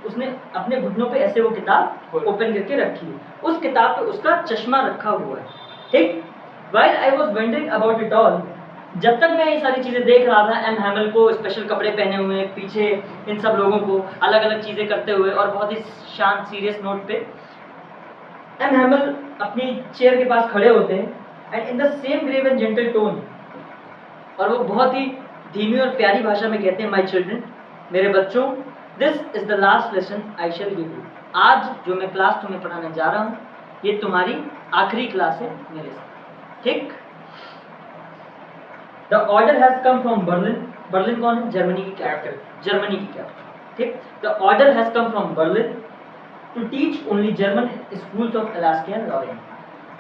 उसने अपने घुटनों पे ऐसे वो किताब ओपन करके रखी है, उस किताब पे उसका चश्मा रखा हुआ है, ठीक। While I was wondering about it all, जब तक मैं ये सारी चीजें देख रहा था, एम हैमिल को स्पेशल कपड़े पहने हुए, पीछे इन सब लोगों को अलग अलग चीजें करते हुए और बहुत ही शांत सीरियस नोट पे, एम हैमिल अपनी चेयर के पास खड़े होते हैं, and in the same grave and gentle tone, और वो बहुत ही धीमी और प्यारी भाषा में कहते हैं, माय चिल्ड्रन, मेरे बच्चों, this is the last lesson I shell give you, आज जो मैं क्लास तुम्हें पढ़ाने जा रहा हूँ ये तुम्हारी आखिरी क्लास है मेरे साथ, ठीक। The order has come from Berlin, Berlin कौन है, जर्मनी की कैपिटल, जर्मनी की कैपिटल, ठीक। The order has come from Berlin to teach only German schools of Alaska and Lorraine,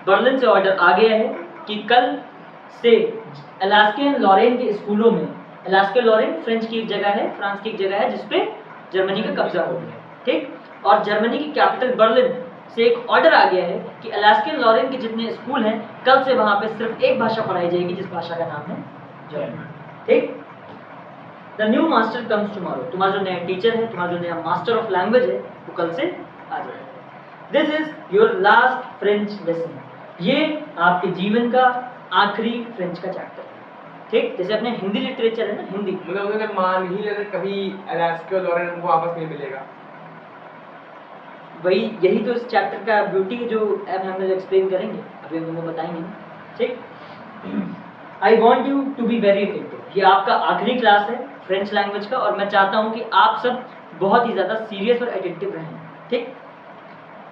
Berlin से ऑर्डर आ गया है कि कल से अलास्का एंड लॉरेन के स्कूलों में, अलास्का लॉरेन फ्रेंच की एक जगह है, फ्रांस की एक जगह है जिसपे जर्मनी का कब्जा हो गया, ठीक। और जर्मनी की कैपिटल बर्लिन से एक ऑर्डर आ गया है कि अलास्का लॉरेन के जितने स्कूल हैं कल से वहां पे सिर्फ एक भाषा पढ़ाई जाएगी, जिस भाषा का नाम है जर्मन, ठीक। The new master comes tomorrow, तुम्हारा जो नया टीचर है, तुम्हारा जो नया मास्टर ऑफ लैंग्वेज है वो कल से आ जाएगा। This is your last French lesson, ये आपके जीवन का आखिरी फ्रेंच का चैप्टर है, ठीक। जैसे अपने हिंदी लिटरेचर है ना, हिंदी, मतलब उन्होंने मान ही लिया कि कभी अलास्का लॉरेन उनको वापस नहीं मिलेगा, वही यही तो इस चैप्टर का ब्यूटी है जो अब हम लोग एक्सप्लेन करेंगे, अभी हम तुमको बताएंगे, ठीक। I want you to be very attentive, ये आपका आखिरी क्लास है फ्रेंच लैंग्वेज का, और मैं चाहता हूँ कि आप सब बहुत ही ज़्यादा सीरियस और अटेंटिव रहें, ठीक।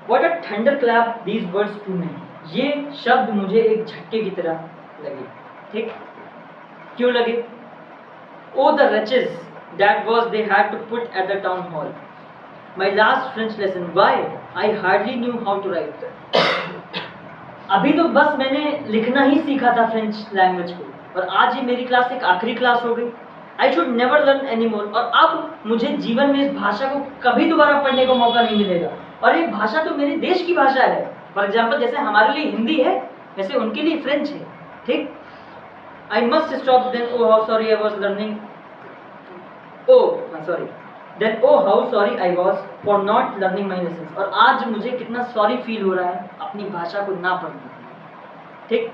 What a thunderclap these words to me, ये शब्द मुझे एक झटके की तरह लगे, ठीक। क्यों लगे, oh the riches that was they had to put at the town hall, my last French lesson, why I hardly knew how to write, अभी तो बस मैंने लिखना ही सीखा था फ्रेंच लैंग्वेज को, और आज ये मेरी क्लास एक आखिरी क्लास हो गई, I should never learn any more, और अब मुझे जीवन में इस भाषा को कभी दोबारा पढ़ने का मौका नहीं मिलेगा, और ये भाषा तो मेरे देश की भाषा है, फॉर एग्जाम्पल जैसे हमारे लिए हिंदी है वैसे उनके लिए फ्रेंच है, ठीक। I must stop then, oh how sorry I was learning, sorry then, oh how sorry I was for not learning my lesson, और आज मुझे कितना सॉरी फील हो रहा है अपनी भाषा को ना पढ़ने, ठीक।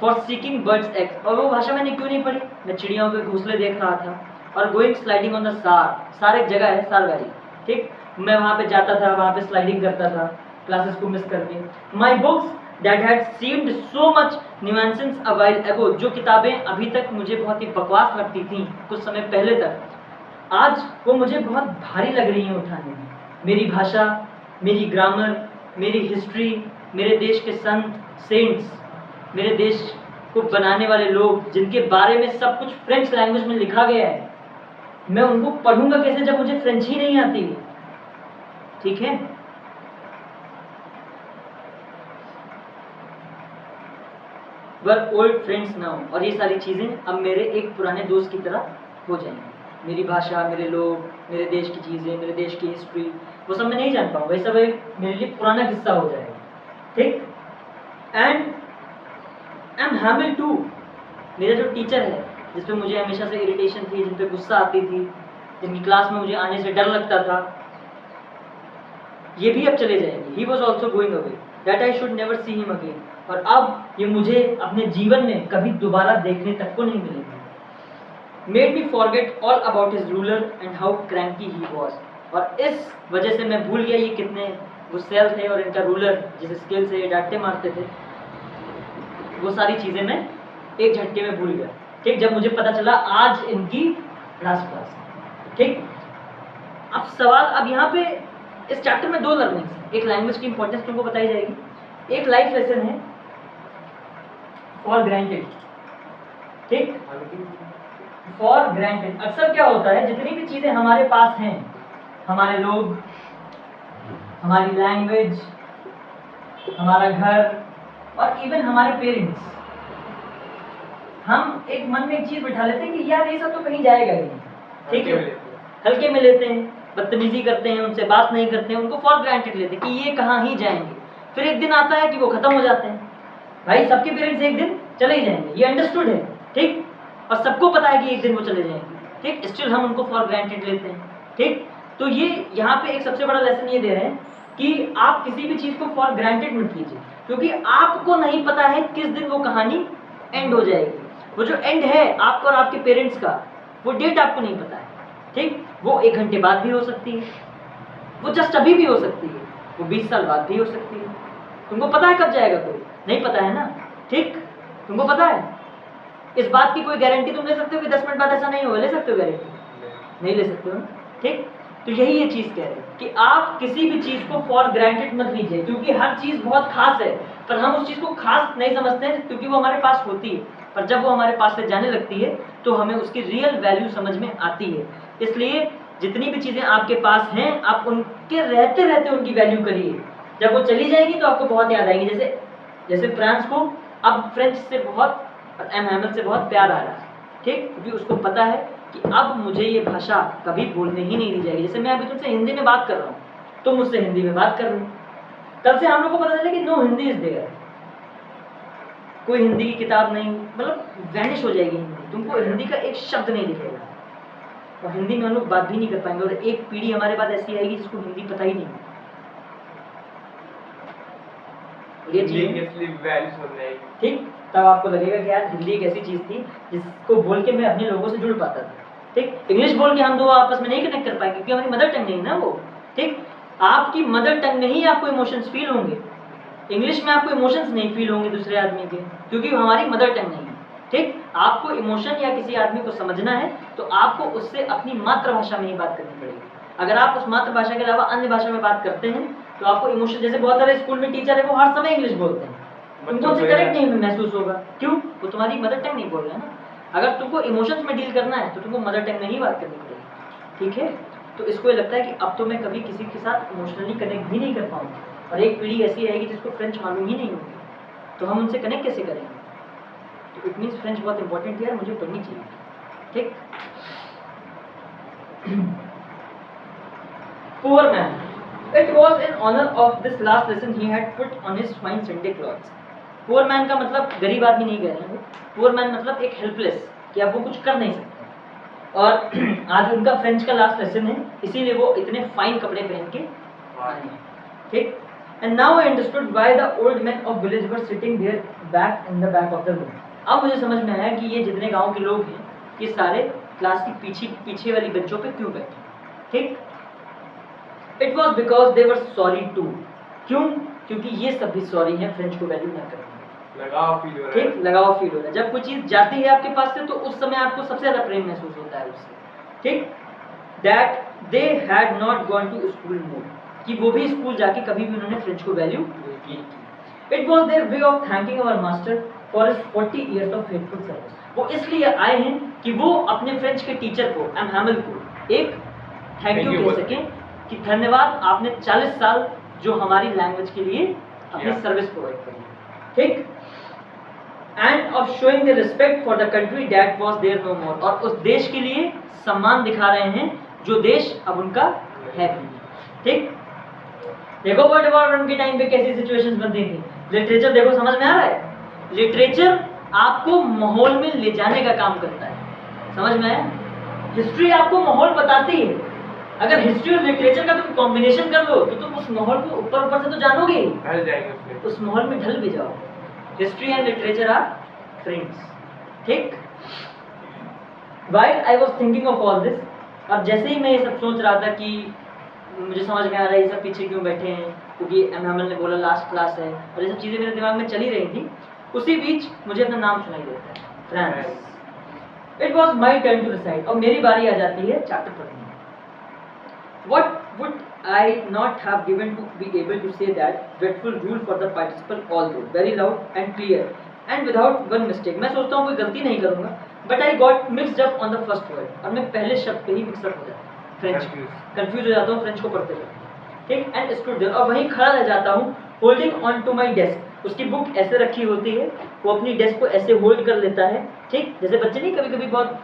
फॉर सीकिंग बर्ड्स एग्स, और वो भाषा मैंने क्यों नहीं पढ़ी, मैं चिड़ियों के घोंसले देख रहा था, और गोइंग स्लाइडिंग ऑन द सार, सार एक जगह है, सार वैली, ठीक, मैं वहाँ पे जाता था, वहाँ पे स्लाइडिंग करता था क्लासेस को मिस करके। My books that had seemed so much nuances a while ago, जो किताबें अभी तक मुझे बहुत ही बकवास लगती थी कुछ समय पहले तक, आज वो मुझे बहुत भारी लग रही हैं उठाने में। मेरी भाषा, मेरी ग्रामर, मेरी हिस्ट्री, मेरे देश के संत सेंट्स, मेरे देश को बनाने वाले लोग जिनके बारे में सब कुछ फ्रेंच लैंग्वेज में लिखा गया है, मैं उनको पढ़ूंगा कैसे जब मुझे फ्रेंच ही नहीं आती, ठीक है। वर ओल्ड फ्रेंड्स नाउ, और ये सारी चीजें अब मेरे एक पुराने दोस्त की तरह हो जाएंगी, मेरी भाषा, मेरे लोग, मेरे देश की चीजें, मेरे देश की हिस्ट्री, वो सब मैं नहीं जान पाऊंगा, ये सब एक मेरे लिए पुराना किस्सा हो जाएगा, ठीक। एंड एम हैमिल टू, मेरा जो टीचर है जिस पे मुझे हमेशा से इरिटेशन थी, जिन पे गुस्सा आती थी, जिनकी क्लास में मुझे आने से डर लगता था, ये भी अब चले जाएंगे। He was also going away that I should never see him again. और अब ये मुझे अपने जीवन में कभी दोबारा देखने तक को नहीं मिलेंगे। Made me forget all about his ruler and how cranky he was. और इस वजह से मैं भूल गया ये कितने गुस्सैल थे और इनका रूलर जिस स्केल से ये डांटे मारते थे, वो सारी चीज़ें मैं एक झटके में भूल गया। ठीक, जब मुझे पता चला आज इनकी लास्ट क्लास। ठीक, अब सवाल, अब यहाँ पे इस चैप्टर में दो लर्निंग्स हैं। एक लैंग्वेज की इंपॉर्टेंस तुमको बताई जाएगी, एक लाइफ लेसन है फॉर ग्रांटेड। ठीक, फॉर ग्रांटेड अक्सर क्या होता है, जितनी भी चीजें हमारे पास हैं, हमारे लोग, हमारी लैंग्वेज, हमारा घर और इवन हमारे पेरेंट्स, हम एक मन में एक चीज बिठा लेते हैं कि यार ये सब तो कहीं जाएगा ही नहीं। ठीक है, हल्के में लेते हैं, बदतमीजी करते हैं, उनसे बात नहीं करते हैं, उनको फॉर ग्रांटेड लेते हैं कि ये कहाँ ही जाएंगे। फिर एक दिन आता है कि वो खत्म हो जाते हैं। भाई सबके पेरेंट्स एक दिन चले ही जाएंगे, ये अंडरस्टूड है। ठीक, और सबको पता है कि एक दिन वो चले जाएंगे। ठीक, स्टिल हम उनको फॉर ग्रांटेड लेते हैं। ठीक, तो ये यहाँ पे एक सबसे बड़ा लेसन ये दे रहे हैं कि आप किसी भी चीज को फॉर ग्रांटेड मत कीजिए, क्योंकि आपको नहीं पता है किस दिन वो कहानी एंड हो जाएगी। वो जो एंड है आपका और आपके पेरेंट्स का, वो डेट आपको नहीं पता है। ठीक, वो 1 घंटे बाद भी हो सकती है, वो जस्ट अभी भी हो सकती है, वो 20 साल बाद भी हो सकती है। तुमको पता है कब जाएगा? कोई नहीं पता है ना। ठीक, तुमको पता है, इस बात की कोई गारंटी तुम ले सकते हो कि 10 मिनट बाद ऐसा नहीं होगा? ले सकते हो गारंटी? नहीं ले सकते हो ना। ठीक, तो यही ये चीज कह रहे हैं कि आप किसी भी चीज को फॉर ग्रांटेड मत लीजिए, क्योंकि हर चीज बहुत खास है, पर हम उस चीज को खास नहीं समझते हैं क्योंकि वो हमारे पास होती है। पर जब वो हमारे पास से जाने लगती है तो हमें उसकी रियल वैल्यू समझ में आती है। इसलिए जितनी भी चीजें आपके पास हैं, आप उनके रहते रहते उनकी वैल्यू करिए। जब वो चली जाएगी तो आपको बहुत याद आएगी। जैसे फ्रांस को अब फ्रेंच से बहुत, एम हैमल से बहुत प्यार आ रहा है। ठीक, क्योंकि उसको पता है कि अब मुझे ये भाषा कभी भूलने ही नहीं दी जाएगी। जैसे मैं अभी तुमसे हिंदी में बात कर रहा हूँ, तुम मुझसे हिंदी में बात कर रहे हो, कल से हम लोग को पता चले कि नो हिंदी इज देयर। कोई हिंदी की किताब नहीं, मतलब वैनिश हो जाएगी हिंदी, तुमको हिंदी का एक शब्द नहीं दिखेगा और हिंदी में हम लोग बात भी नहीं कर पाएंगे। और एक पीढ़ी हमारे पास ऐसी आएगी जिसको हिंदी पता ही नहीं। ठीक, तब आपको लगेगा कि यार हिंदी एक ऐसी चीज थी जिसको बोल के मैं अपने लोगों से जुड़ पाता था। ठीक, इंग्लिश बोल के हम दो आपस में नहीं कनेक्ट कर पाएंगे क्योंकि हमारी मदर टंग नहीं ना वो। ठीक, आपकी मदर टंग में ही आपको इमोशंस फील होंगे, इंग्लिश में आपको इमोशंस नहीं फील होंगे दूसरे आदमी के, क्योंकि हमारी मदर टंग नहीं है। ठीक, आपको इमोशन या किसी आदमी को समझना है तो आपको उससे अपनी मातृभाषा में ही बात करनी पड़ेगी। अगर आप उस मातृभाषा के अलावा अन्य भाषा में बात करते हैं तो आपको इमोशन, जैसे बहुत सारे स्कूल में टीचर है वो हर समय इंग्लिश बोलते हैं, तुमको उनसे करेक्ट नहीं महसूस होगा। क्यों? वो तुम्हारी मदर टंग नहीं बोल रहे हैं ना। अगर तुमको इमोशंस में डील करना है तो तुमको मदर टंग में ही बात करनी पड़ेगी। ठीक है, तो इसको ये लगता है कि अब तो मैं कभी किसी के साथ इमोशनली कनेक्ट भी नहीं कर पाऊंगा और एक पीढ़ी ऐसी आएगी जिसको फ्रेंच मालूम ही नहीं होगी, तो हम उनसे कनेक्ट कैसे करेंगे? तो इट मीन्स फ्रेंच बहुत इंपॉर्टेंट है यार, मुझे पढ़नी चाहिए। ठीक, poor man, it was in honour of this last lesson he had put on his fine Sunday clothes. Poor man का मतलब गरीब आदमी नहीं कह रहे हैं, पुअर मैन मतलब एक हेल्पलेस, कि अब वो कुछ कर नहीं सकते। और आज उनका फ्रेंच का लास्ट लेसन है, इसीलिए वो इतने फाइन कपड़े पहन के आए हैं। ठीक, and now I understood why the old man of village were sitting there back in the back of the room. अब मुझे समझ में आया कि ये जितने गांव के लोग हैं ये सारे क्लास की पीछे वाली बेंचों पे क्यों बैठे। ठीक, it was because they were sorry too. क्यों? क्योंकि ये सब भी सॉरी है फ्रेंच को वैल्यू ना करने। लगाव फील हो रहा है। ठीक, लगाव फील हो रहा है। जब कोई चीज जाती है आपके पास से तो उस समय आपको सबसे ज्यादा प्रेम महसूस होता है उससे। ठीक, that they had not gone to school more, कि वो भी स्कूल जाके कभी भी उन्होंने फ्रेंच को वैल्यू नहीं की। It was their way of thanking our master for his 40 years of faithful service. वो इसलिए आए हैं कि वो अपने फ्रेंच के टीचर को, एम हैमल को, एक थैंक यू कह सकें कि धन्यवाद, आपने 40 साल जो हमारी लैंग्वेज के लिए अपनी सर्विस प्रोवाइड करी। ठीक, and of showing the respect for the country that was there no more, और उस देश के लिए सम्मान दिखा रहे हैं जो देश अब उनका है भी। ठीक, देखो वर्ड वॉर उनके टाइम पे कैसी सिचुएशंस बनती थी। लिटरेचर देखो, समझ में आ रहा है? लिटरेचर आपको माहौल में ले जाने का काम करता है। समझ में आया? हिस्ट्री आपको माहौल बताती है। अगर हिस्ट्री और लिटरेचर का तुम कॉम्बिनेशन कर लो तो तुम उस माहौल को ऊपर ऊपर से तो जानोगे ही, ढल जाएंगे उसमें, उस माहौल में ढल भी जाओ। History and literature are friends, ठीक? While I was thinking of all this, अब जैसे ही मैं ये सब सोच रहा था कि मुझे समझ में आ रहा है ये सब पीछे क्यों बैठे हैं, क्योंकि एमएमएल ने बोला लास्ट क्लास है, और ये सब चीज़ें मेरे दिमाग में चली रही थी। उसी बीच मुझे अपना नाम सुनाई देता है, France. It was my turn to decide, और मेरी बारी आ जाती है चैप्टर पढ़ने की। What would I not have given to be able to say that dreadful rule for the participle, although very loud and clear and without one mistake। मैं सोचता हूँ कोई गलती नहीं करूँगा, but I got mixed up on the first word, और मैं पहले शब्द पे ही मिक्स अप हो जाता हूँ, फ्रेंच कंफ्यूज हो जाता हूँ फ्रेंच को पढ़ते हुए, ठीक? एंड स्टूड देयर, और वहीं खड़ा रह जाता हूँ holding on to my desk. उसकी बुक ऐसे रखी होती है, वो अपनी डेस्क को ऐसे होल्ड कर लेता है, ठीक? जैसे बच्चे नहीं कभी कभी बहुत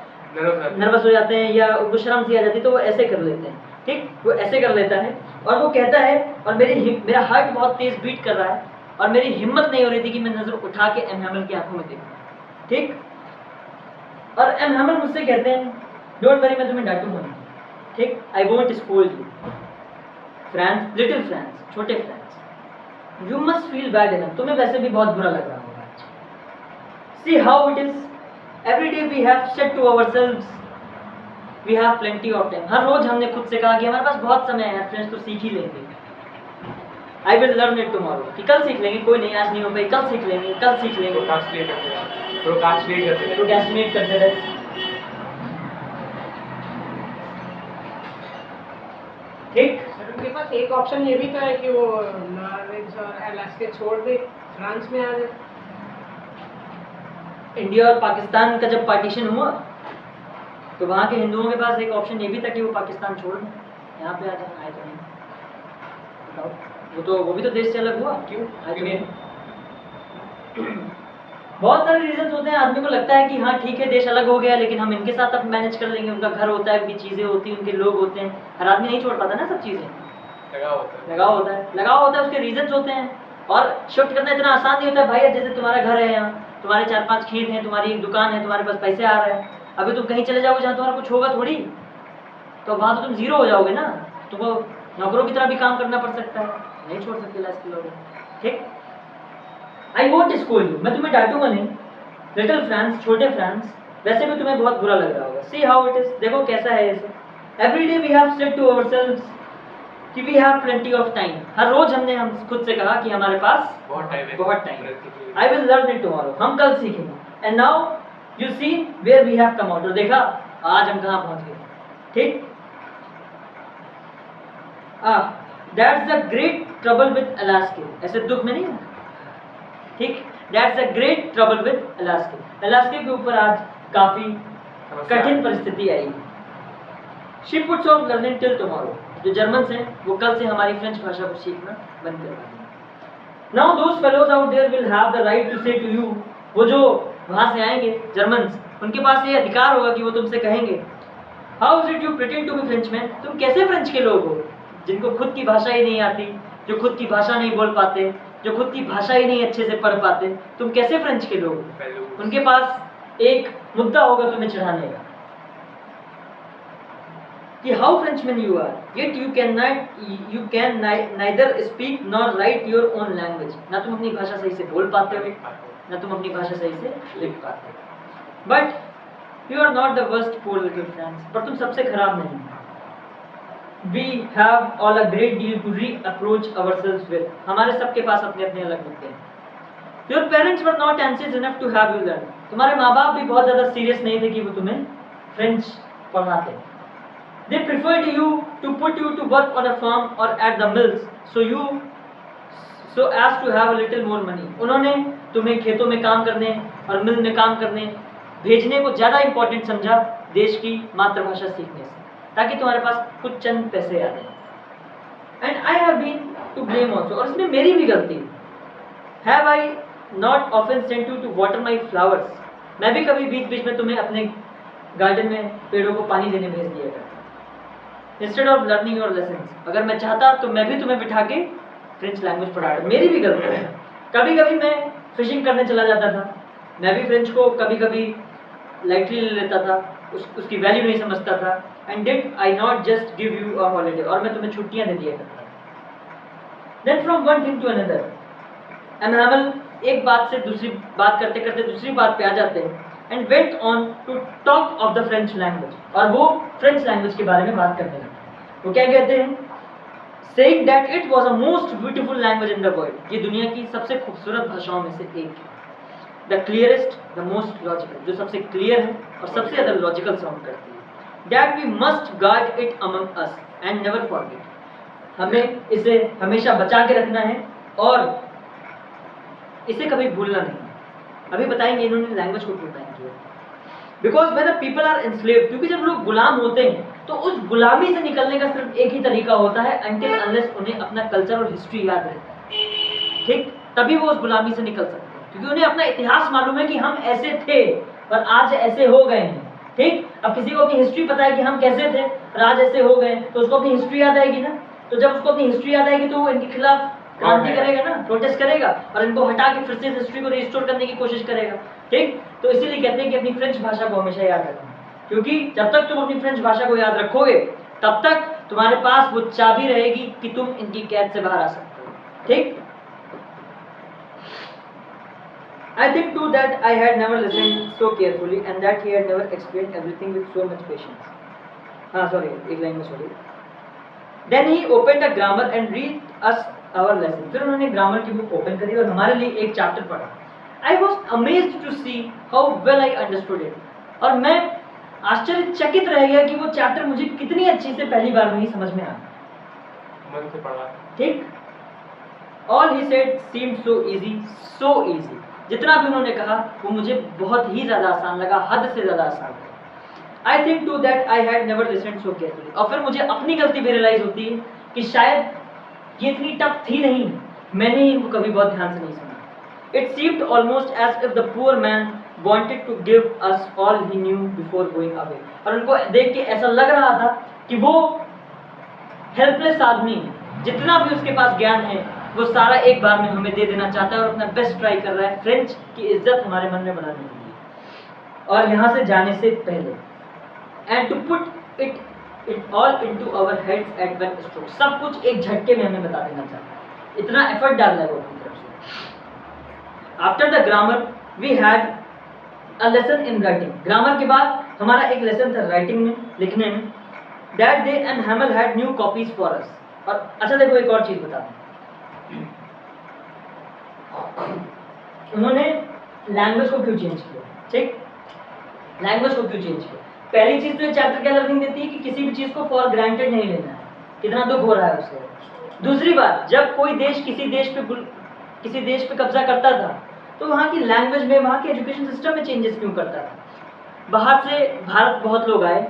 नर्वस हो जाते हैं या उनको शर्म सी आ जाती है तो वो ऐसे कर लेते हैं, ठीक? वो ऐसे कर लेता है और वो कहता है, और मेरा हार्ट बहुत तेज बीट कर रहा है और मेरी हिम्मत नहीं हो रही थी कि मैं नजर उठा के एम हैमल की आंखों में देखूं, ठीक? और एम हैमल मुझसे कहते हैं डोंट वरी, मैं तुम्हें डांटूंगा नहीं, ठीक? I won't scold you France, little France, छोटे France, you must feel bad enough, तुम्हें वैसे भी बहुत बुरा लग रहा होगा आज। See how it is, every day we have said to ourselves we have plenty of time. हर रोज हमने खुद से कहा कि हमारे पास बहुत समय है फ्रेंड्स, तो सीख ही लेंगे। आई विल लर्न इट टुमारो, कि कल सीख लेंगे, कोई नहीं आज नहीं हो पाई, कल सीख लेंगे, कल सीख लेंगे। प्रोक्रास्टिनेट करते रहे। ठीक? सर उनके पास एक ऑप्शन ये भी तो है कि वो नॉर्वेज और अलास्का छोड़ दे, फ्रांस में आ जाए। इंडिया और पाकिस्तान का जब पार्टीशन हुआ तो वहाँ के हिंदुओं के पास एक ऑप्शन ये भी था कि वो पाकिस्तान छोड़ दें, यहाँ पे आ जाए। आए तो नहीं, बताओ, वो भी तो देश से अलग हुआ, क्यों आए तो नहीं? बहुत सारे रीजन होते हैं, आदमी को लगता है कि हाँ ठीक है देश अलग हो गया लेकिन हम इनके साथ अब मैनेज कर लेंगे, उनका घर होता है, उनकी चीज़ें होती हैं, उनके लोग होते हैं, हर आदमी नहीं छोड़ पाता ना सब चीज़ें। लगाव होता है, उसके रीजन होते हैं। और शिफ्ट करना इतना आसान नहीं होता है भाई, जैसे तुम्हारा घर है, यहाँ तुम्हारे 4-5 खेत हैं, तुम्हारी एक दुकान है, तुम्हारे पास पैसे आ रहे हैं, अभी तुम कहीं चले जाओगे जहाँ तुम्हारा कुछ होगा थोड़ी, तो वहाँ तो तुम जीरो हो जाओगे ना, तुमको नौकरों की तरह भी काम करना पड़ सकता है, नहीं छोड़ सकते लास्ट के लोग, ठीक? आई वोंट स्कूल यू, मैं तुम्हें डांटूंगा नहीं, लिटिल फ्रांस, छोटे फ्रांस, वैसे भी तुम्हें बहुत बुरा लग रहा होगा। सी हाउ इट इज, देखो कैसा है ऐसे। Every day we have said to ourselves कि we have plenty of time, हर रोज हमने हम खुद से कहा कि हमारे पास बहुत टाइम है। I will learn it tomorrow, हम कल सीखेंगे। And now you see where we have come out, और देखा आज हम कहाँ पहुंच गए, ठीक? That's the great trouble with Alaska, ऐसे दुख में नहीं है, ठीक? That's the great trouble with Alaska, Alaska के ऊपर आज काफी कठिन परिस्थिति आई। She puts off learning till tomorrow, जो जर्मन्स हैं वो कल से हमारी फ्रेंच भाषा को सीखना बंद कर देंगे। Now those fellows out there will have the right to say to you, वो जो वहां से आएंगे जर्मन्स, उनके पास ये अधिकार होगा कि वो तुमसे कहेंगे how is it you pretend to be Frenchman, तुम कैसे फ्रेंच के लोग हो जिनको खुद की भाषा ही नहीं आती, जो खुद की भाषा नहीं बोल पाते, जो खुद की भाषा ही नहीं अच्छे से पढ़ पाते, तुम कैसे फ्रेंच के लोग हो? उनके पास एक मुद्दा होगा तुम्हें चढ़ाने का कि how Frenchman you are, yet you can neither speak nor write your own language, ना तुम अपनी भाषा सही से बोल पाते हो ना तुम अपनी भाषा सही से लिख पाते हो। But you are not the worst poor little France, पर तुम सबसे खराब नहीं। We have all a great deal to reproach ourselves with, हमारे सबके पास अपने अपने अलग मुद्दे हैं। Your parents were not anxious enough to have you learn, तुम्हारे माँ बाप भी बहुत ज़्यादा सीरियस नहीं थे कि वो तुम्हें फ्रेंच पढ़ाते। They preferred you to put you to work on a farm और at the mills so as to have a little more money, उन्होंने तुम्हें खेतों में काम करने और मिल में काम करने भेजने को ज़्यादा इंपॉर्टेंट समझा देश की मातृभाषा सीखने से, ताकि तुम्हारे पास कुछ चंद पैसे आ जाए। And I have been to blame also, और इसमें मेरी भी गलती। Have I not often sent you to water my flowers, मैं भी कभी बीच बीच में तुम्हें अपने गार्डन में पेड़ों को पानी देने भेज दिया करता instead of learning your lessons, अगर मैं चाहता तो मैं भी तुम्हें बिठा के फ्रेंच लैंग्वेज पढ़ाता, मेरी भी गलती है। कभी कभी मैं फिशिंग करने चला जाता था, मैं भी फ्रेंच को कभी कभी लाइटली ले लेता था, उसकी वैल्यू नहीं समझता था। And did I not just give you a holiday, और मैं तुम्हें छुट्टियां दे दिया करता था। Then from one thing to another, एनहावल एक बात से दूसरी बात करते करते दूसरी बात पे आ जाते हैं, and went on to talk of the French language, और वो फ्रेंच लैंग्वेज के बारे में बात करने लगे। वो क्या कहते हैं, saying that it was a most beautiful language in the world, ये दुनिया की सबसे खूबसूरत भाषाओं में से एक है। The clearest, the most logical, जो सबसे क्लियर है और सबसे ज़्यादा लॉजिकल साउंड करती है। That we must guard it among us and never forget, हमें इसे हमेशा बचा के रखना है और इसे कभी भूलना नहीं। अभी बताएंगे इन्होंने लैंग्वेज को क्यों बैन किया। Because when people are enslaved, क्योंकि जब लोग गुलाम होते हैं तो उस गुलामी से निकलने का सिर्फ एक ही तरीका होता है, अनटिल अनलेस उन्हें अपना कल्चर और हिस्ट्री याद रहता है, ठीक, तभी वो उस गुलामी से निकल सकते हैं, क्योंकि उन्हें अपना इतिहास मालूम है कि हम ऐसे थे और आज ऐसे हो गए हैं, ठीक। अब किसी को अपनी हिस्ट्री पता है कि हम कैसे थे और आज ऐसे हो गए, तो उसको अपनी हिस्ट्री याद आएगी ना। तो जब उसको अपनी हिस्ट्री याद आएगी तो वो इनके खिलाफ क्रांति करेगा ना, प्रोटेस्ट करेगा और इनको हटा के फिर से हिस्ट्री को रिस्टोर करने की कोशिश करेगा, ठीक। तो इसीलिए कहते हैं कि अपनी फ्रेंच भाषा को हमेशा याद रखना, क्योंकि जब तक तुम अपनी फ्रेंच भाषा को याद रखोगे तब तक तुम्हारे पास वो चाबी रहेगी कि तुम इनकी कैद से बाहर आ सकते हो, ठीक। I think too that I had never listened so carefully and that he had never explained everything with so much patience. Sorry, एक लाइन में sorry. Then he opened a grammar and read us our lesson. फिर उन्होंने ग्रामर की बुक ओपन करी और हमारे लिए एक चैप्टर पढ़ा। I was amazed to see how well I understood it. और मैं आश्चर्यचकित रह गया कि वो चैप्टर मुझे कितनी अच्छी से पहली बार में ही समझ में आया, मन से पढ़ा, ठीक। All he said seemed so easy, so easy. जितना भी उन्होंने कहा वो मुझे बहुत ही ज़्यादा आसान लगा, हद से ज़्यादा आसान लगा। I think too that I had never listened so carefully. और फिर मुझे अपनी गलती भी रियलाइज होती है कि शायद ये इतनी टफ थी नहीं, मैंने ही इनको कभी बहुत ध्यान से नहीं सुना। It seemed almost as if the poor man wanted to give us all he knew before going away. और उनको देख के ऐसा लग रहा था कि वो हेल्पलेस आदमी जितना भी उसके पास ज्ञान है वो सारा एक बार में हमें दे देना चाहता है और अपना बेस्ट ट्राई कर रहा है फ्रेंच की इज्जत हमारे मन में बढ़ाने के लिए और यहाँ से जाने से पहले। And to put it all into our heads at one stroke, सब कुछ एक झटके में हमें बता देना चाहता है, इतना एफर्ट डाल रहा है वो अपनी तरफ से। After the grammar we had a lesson in writing, grammar के बाद हमारा एक लेसन था राइटिंग में, लिखने में। That day and हैमल had new copies for अस। और अच्छा देखो एक और चीज बता दूं, उन्होंने लैंग्वेज को क्यों चेंज किया, ठीक, लैंग्वेज को क्यों चेंज किया। पहली चीज तो ये चैप्टर क्या लर्निंग देती है कि किसी भी चीज को फॉर ग्रांटेड नहीं लेना है, कितना दुख हो रहा है उससे। दूसरी बात, जब कोई देश किसी देश पे कब्जा करता था तो वहाँ की लैंग्वेज में, वहाँ के एजुकेशन सिस्टम में चेंजेस क्यों करता था। बाहर से भारत बहुत लोग आए,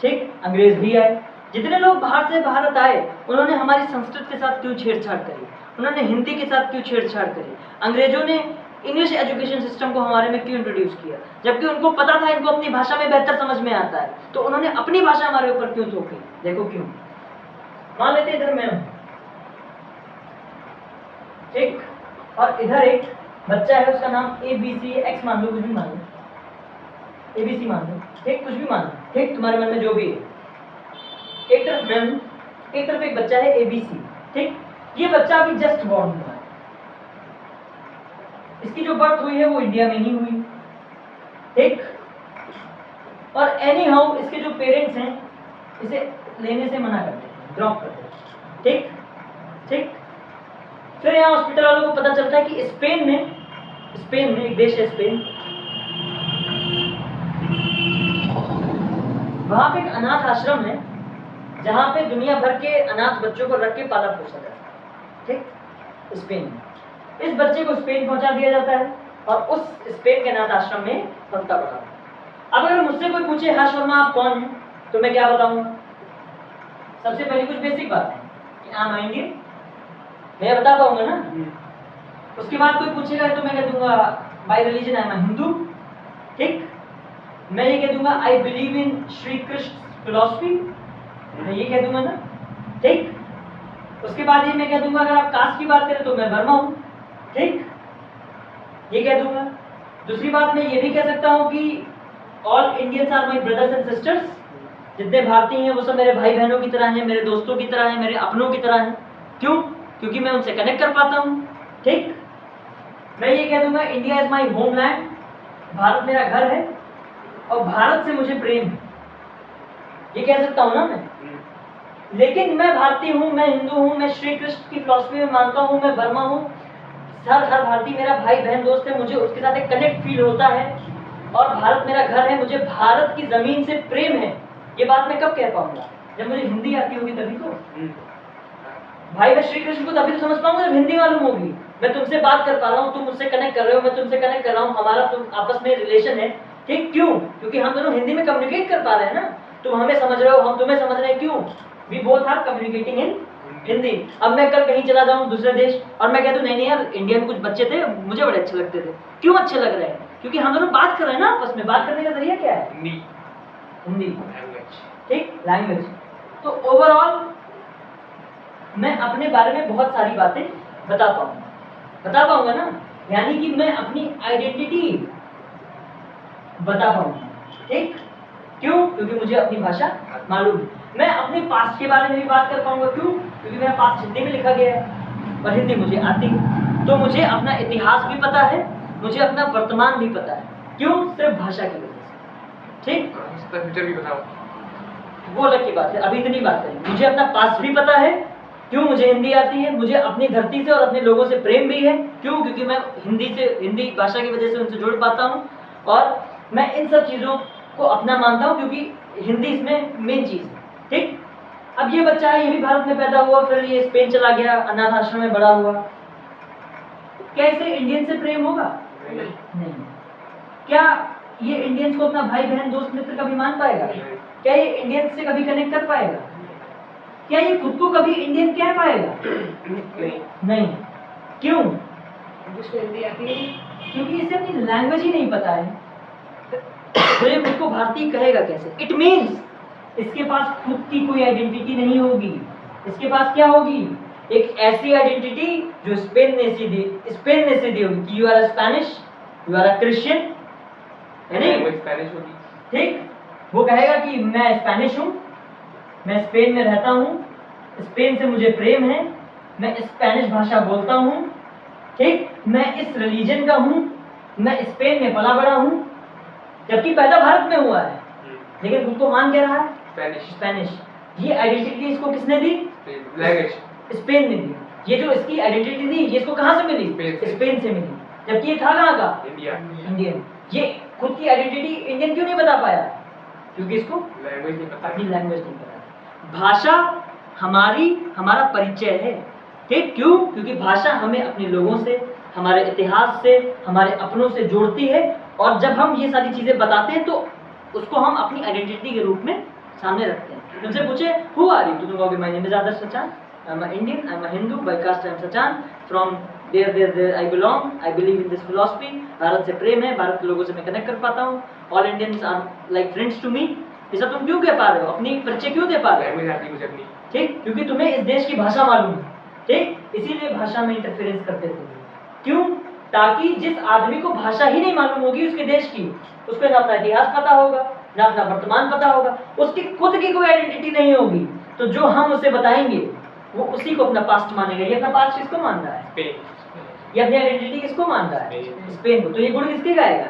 ठीक, अंग्रेज भी आए, जितने लोग बाहर से भारत आए उन्होंने हमारी संस्कृत के साथ क्यों छेड़छाड़ करी, उन्होंने हिंदी के साथ क्यों छेड़छाड़ करी, अंग्रेजों ने इंग्लिश एजुकेशन सिस्टम को हमारे में क्यों इंट्रोड्यूस किया, जबकि उनको पता था इनको अपनी भाषा में बेहतर समझ में आता है, तो उन्होंने अपनी भाषा हमारे ऊपर क्यों थोपी। देखो क्यों। मान लेते इधर मैं हूं, ठीक, और इधर एक बच्चा है, उसका नाम ABC एक्स मान लो, कुछ भी मान लो, ABC मान लो, ठीक, कुछ भी मान लो, ठीक, तुम्हारे मन में जो भी है। एक तरफ मैं हूं, एक तरफ एक बच्चा है ABC, ठीक। ये बच्चा अभी जस्ट बॉर्न हुआ है, इसकी जो बर्थ हुई है वो इंडिया में ही हुई, ठीक। और एनी हाउ इसके जो पेरेंट्स हैं इसे लेने से मना करते हैं, ड्रॉप करते हैं, ठीक ठीक। फिर यहाँ हॉस्पिटल वालों को पता चलता है कि स्पेन में एक देश है स्पेन, वहां पे एक अनाथ आश्रम है जहाँ पे दुनिया भर के अनाथ बच्चों को रख के पाला पोसा जाता है, ठीक। स्पेन में इस बच्चे को स्पेन पहुंचा दिया जाता है और उस स्पेन के अनाथ आश्रम में पलता पड़ा। अब अगर मुझसे कोई पूछे हर्ष वर्मा आप कौन हैं, तो मैं क्या बताऊंगा। सबसे पहले कुछ बेसिक बात है कि आई एम इंडियन, मैं बता पाऊंगा ना। उसके बाद कोई पूछेगा तो मैं कह दूंगा bye religion I am Hindu, ठीक। मैं ये कह दूंगा आई बिलीव इन श्री कृष्ण फिलॉसफी, मैं ये कह दूंगा ना, ठीक। उसके बाद ये मैं कह दूंगा अगर आप कास्ट की बात करें तो मैं वर्मा हूं, ठीक, ये कह दूंगा। दूसरी बात मैं ये भी कह सकता हूं कि all Indians are my brothers and sisters. जितने भारतीय हैं वो सब मेरे भाई बहनों की तरह हैं, मेरे दोस्तों की तरह हैं, मेरे अपनों की तरह हैं। क्यों? क्योंकि मैं उनसे कनेक्ट कर पाता हूँ। ठीक, मैं ये कह दूंगा India is my homeland, Bharat मेरा घर है और भारत से मुझे प्रेम है, ये कह सकता हूँ ना मैं। लेकिन मैं भारतीय हूँ, मैं हिंदू हूँ, मैं श्री कृष्ण की फिलॉसफी में मानता हूँ, मैं वर्मा हूँ, हर भारतीय मेरा भाई बहन दोस्त है, मुझे उसके साथ एक कनेक्ट फील होता है और भारत मेरा घर है, मुझे भारत की जमीन से प्रेम है। ये बात मैं कब कह पाऊंगा? जब मुझे हिंदी आती होगी तभी तो। भाई मैं श्री कृष्ण को तभी तो समझ पाऊंगा जब हिंदी मालूम होगी। मैं तुमसे बात कर पा रहा हूँ, तुम मुझसे कनेक्ट कर रहे हो, मैं तुमसे कनेक्ट कर रहा हूँ, हमारा तुम आपस में रिलेशन है। ठीक, क्यों? क्योंकि हम दोनों हिंदी में कम्युनिकेट कर पा रहे हैं ना। तुम हमें समझ रहे हो, हम तुम्हें समझ रहे हैं। क्यों? वी बोथ आर कम्युनिकेटिंग इन हिंदी। अब मैं कल कहीं चला जाऊं दूसरे देश और मैं कह दूं नहीं यार, इंडिया में कुछ बच्चे थे मुझे बड़े अच्छे लगते थे। क्यों अच्छे लग रहे हैं? क्योंकि हम दोनों बात कर रहे हैं ना आपस में। बात करने का जरिया क्या है? हिंदी लैंग्वेज। ठीक, लैंग्वेज। तो ओवरऑल मैं अपने बारे में बहुत सारी बातें बता पाऊंगा ना, यानी कि मैं अपनी आइडेंटिटी बता पाऊंगा। ठीक, क्यों? क्योंकि मुझे अपनी भाषा मालूम है। मैं अपने पास्ट के बारे में भी बात कर पाऊंगा। क्यों? क्योंकि मेरा पास्ट हिंदी में लिखा गया है और हिंदी मुझे आती है। तो मुझे अपना इतिहास भी पता है, मुझे अपना वर्तमान भी पता है। क्यों? सिर्फ भाषा की वजह से। ठीक, फ्यूचर भी बताओ, वो अलग की बात है, अभी इतनी बात करें। मुझे अपना पास्ट भी पता है। क्यों? मुझे हिंदी आती है, मुझे अपनी धरती से और अपने लोगों से प्रेम भी है। क्यों? क्योंकि मैं हिंदी भाषा की वजह से उनसे जुड़ पाता हूँ और मैं इन सब चीज़ों को अपना मानता हूँ क्योंकि हिंदी इसमें मेन चीज़ है। ठीक, अब ये बच्चा है, ये भी भारत में पैदा हुआ, फिर ये स्पेन चला गया, अनाथ आश्रम में बड़ा हुआ, क्या इसे इंडियन से प्रेम होगा? नहीं। क्या ये इंडियंस को अपना भाई बहन दोस्त मित्र कभी मान पाएगा? क्या ये इंडियंस से कभी कनेक्ट कर पाएगा? क्या ये खुद को कभी इंडियन कह पाएगा? नहीं। क्यों? जिसको हिंदी आती है, क्योंकि इसे अपनी लैंग्वेज ही नहीं पता है। तो ये खुद को भारतीय कहेगा कैसे? इट मीन्स इसके पास खुद की कोई आइडेंटिटी नहीं होगी। इसके पास क्या होगी? एक ऐसी आइडेंटिटी जो स्पेन ने से दी होगी कि you are a Spanish, you are a Christian, है नहीं? स्पेनिश होगी। ठीक, वो कहेगा कि मैं स्पेनिश हूँ, मैं स्पेन में रहता हूँ, स्पेन से मुझे प्रेम है, मैं स्पेनिश भाषा बोलता हूँ। ठीक, मैं इस रिलीजन का हूँ, मैं स्पेन में पला बड़ा हूँ, जबकि पैदा भारत में हुआ है, लेकिन खुद को मान क्या रहा है? स्पेनिश। ये आइडेंटिटी इसको किसने दी? लैंग्वेज, स्पेन ने दी। ये जो इसकी आइडेंटिटी दी, ये इसको कहाँ से मिली? स्पेन से मिली, जबकि ये था कहाँ का? इंडियन। ये खुद की आइडेंटिटी इंडियन क्यों नहीं बता पाया? क्योंकि इसको लैंग्वेज नहीं पता, अपनी लैंग्वेज नहीं पता। भाषा हमारा परिचय है। ठीक, क्यों? क्योंकि भाषा हमें अपने लोगों से, हमारे इतिहास से, हमारे अपनों से जोड़ती है और जब हम ये सारी चीजें बताते हैं तो उसको हम अपनी आइडेंटिटी के रूप में सामने रखते हैं। तुमसे पूछे हु आर यू, तो तुम कहोगे my name is Adarsh Sachan, I am a Indian, I am a Hindu, by caste I am Sachan, from there I belong, I believe in this philosophy. Bharat से प्रेम है, भारत के लोगों से मैं कनेक्ट कर पाता हूँ, all Indians are like friends to me. ये सब तुम क्यों कह पा रहे हो? अपनी परिचय क्यों दे पा रहे हो? लैंग्वेज आती मुझे अपनी। ठीक, क्योंकि तुम्हें इस देश की भाषा मालूम है। ठीक, इसीलिए भाषा में इंटरफेरेंस करते थे। क्यों? ताकि जिस आदमी को भाषा ही नहीं मालूम होगी उसके देश की, उसको ना अपना इतिहास पता होगा, ना अपना वर्तमान पता होगा, उसकी खुद की कोई आइडेंटिटी नहीं होगी, तो जो हम उसे बताएंगे वो उसी को अपना पास्ट मानेगा। ये अपना पास्ट किसको मान रहा है? ये अपनी आइडेंटिटी किसको मान रहा है? स्पेन को। तो ये गुण किसके गाएगा?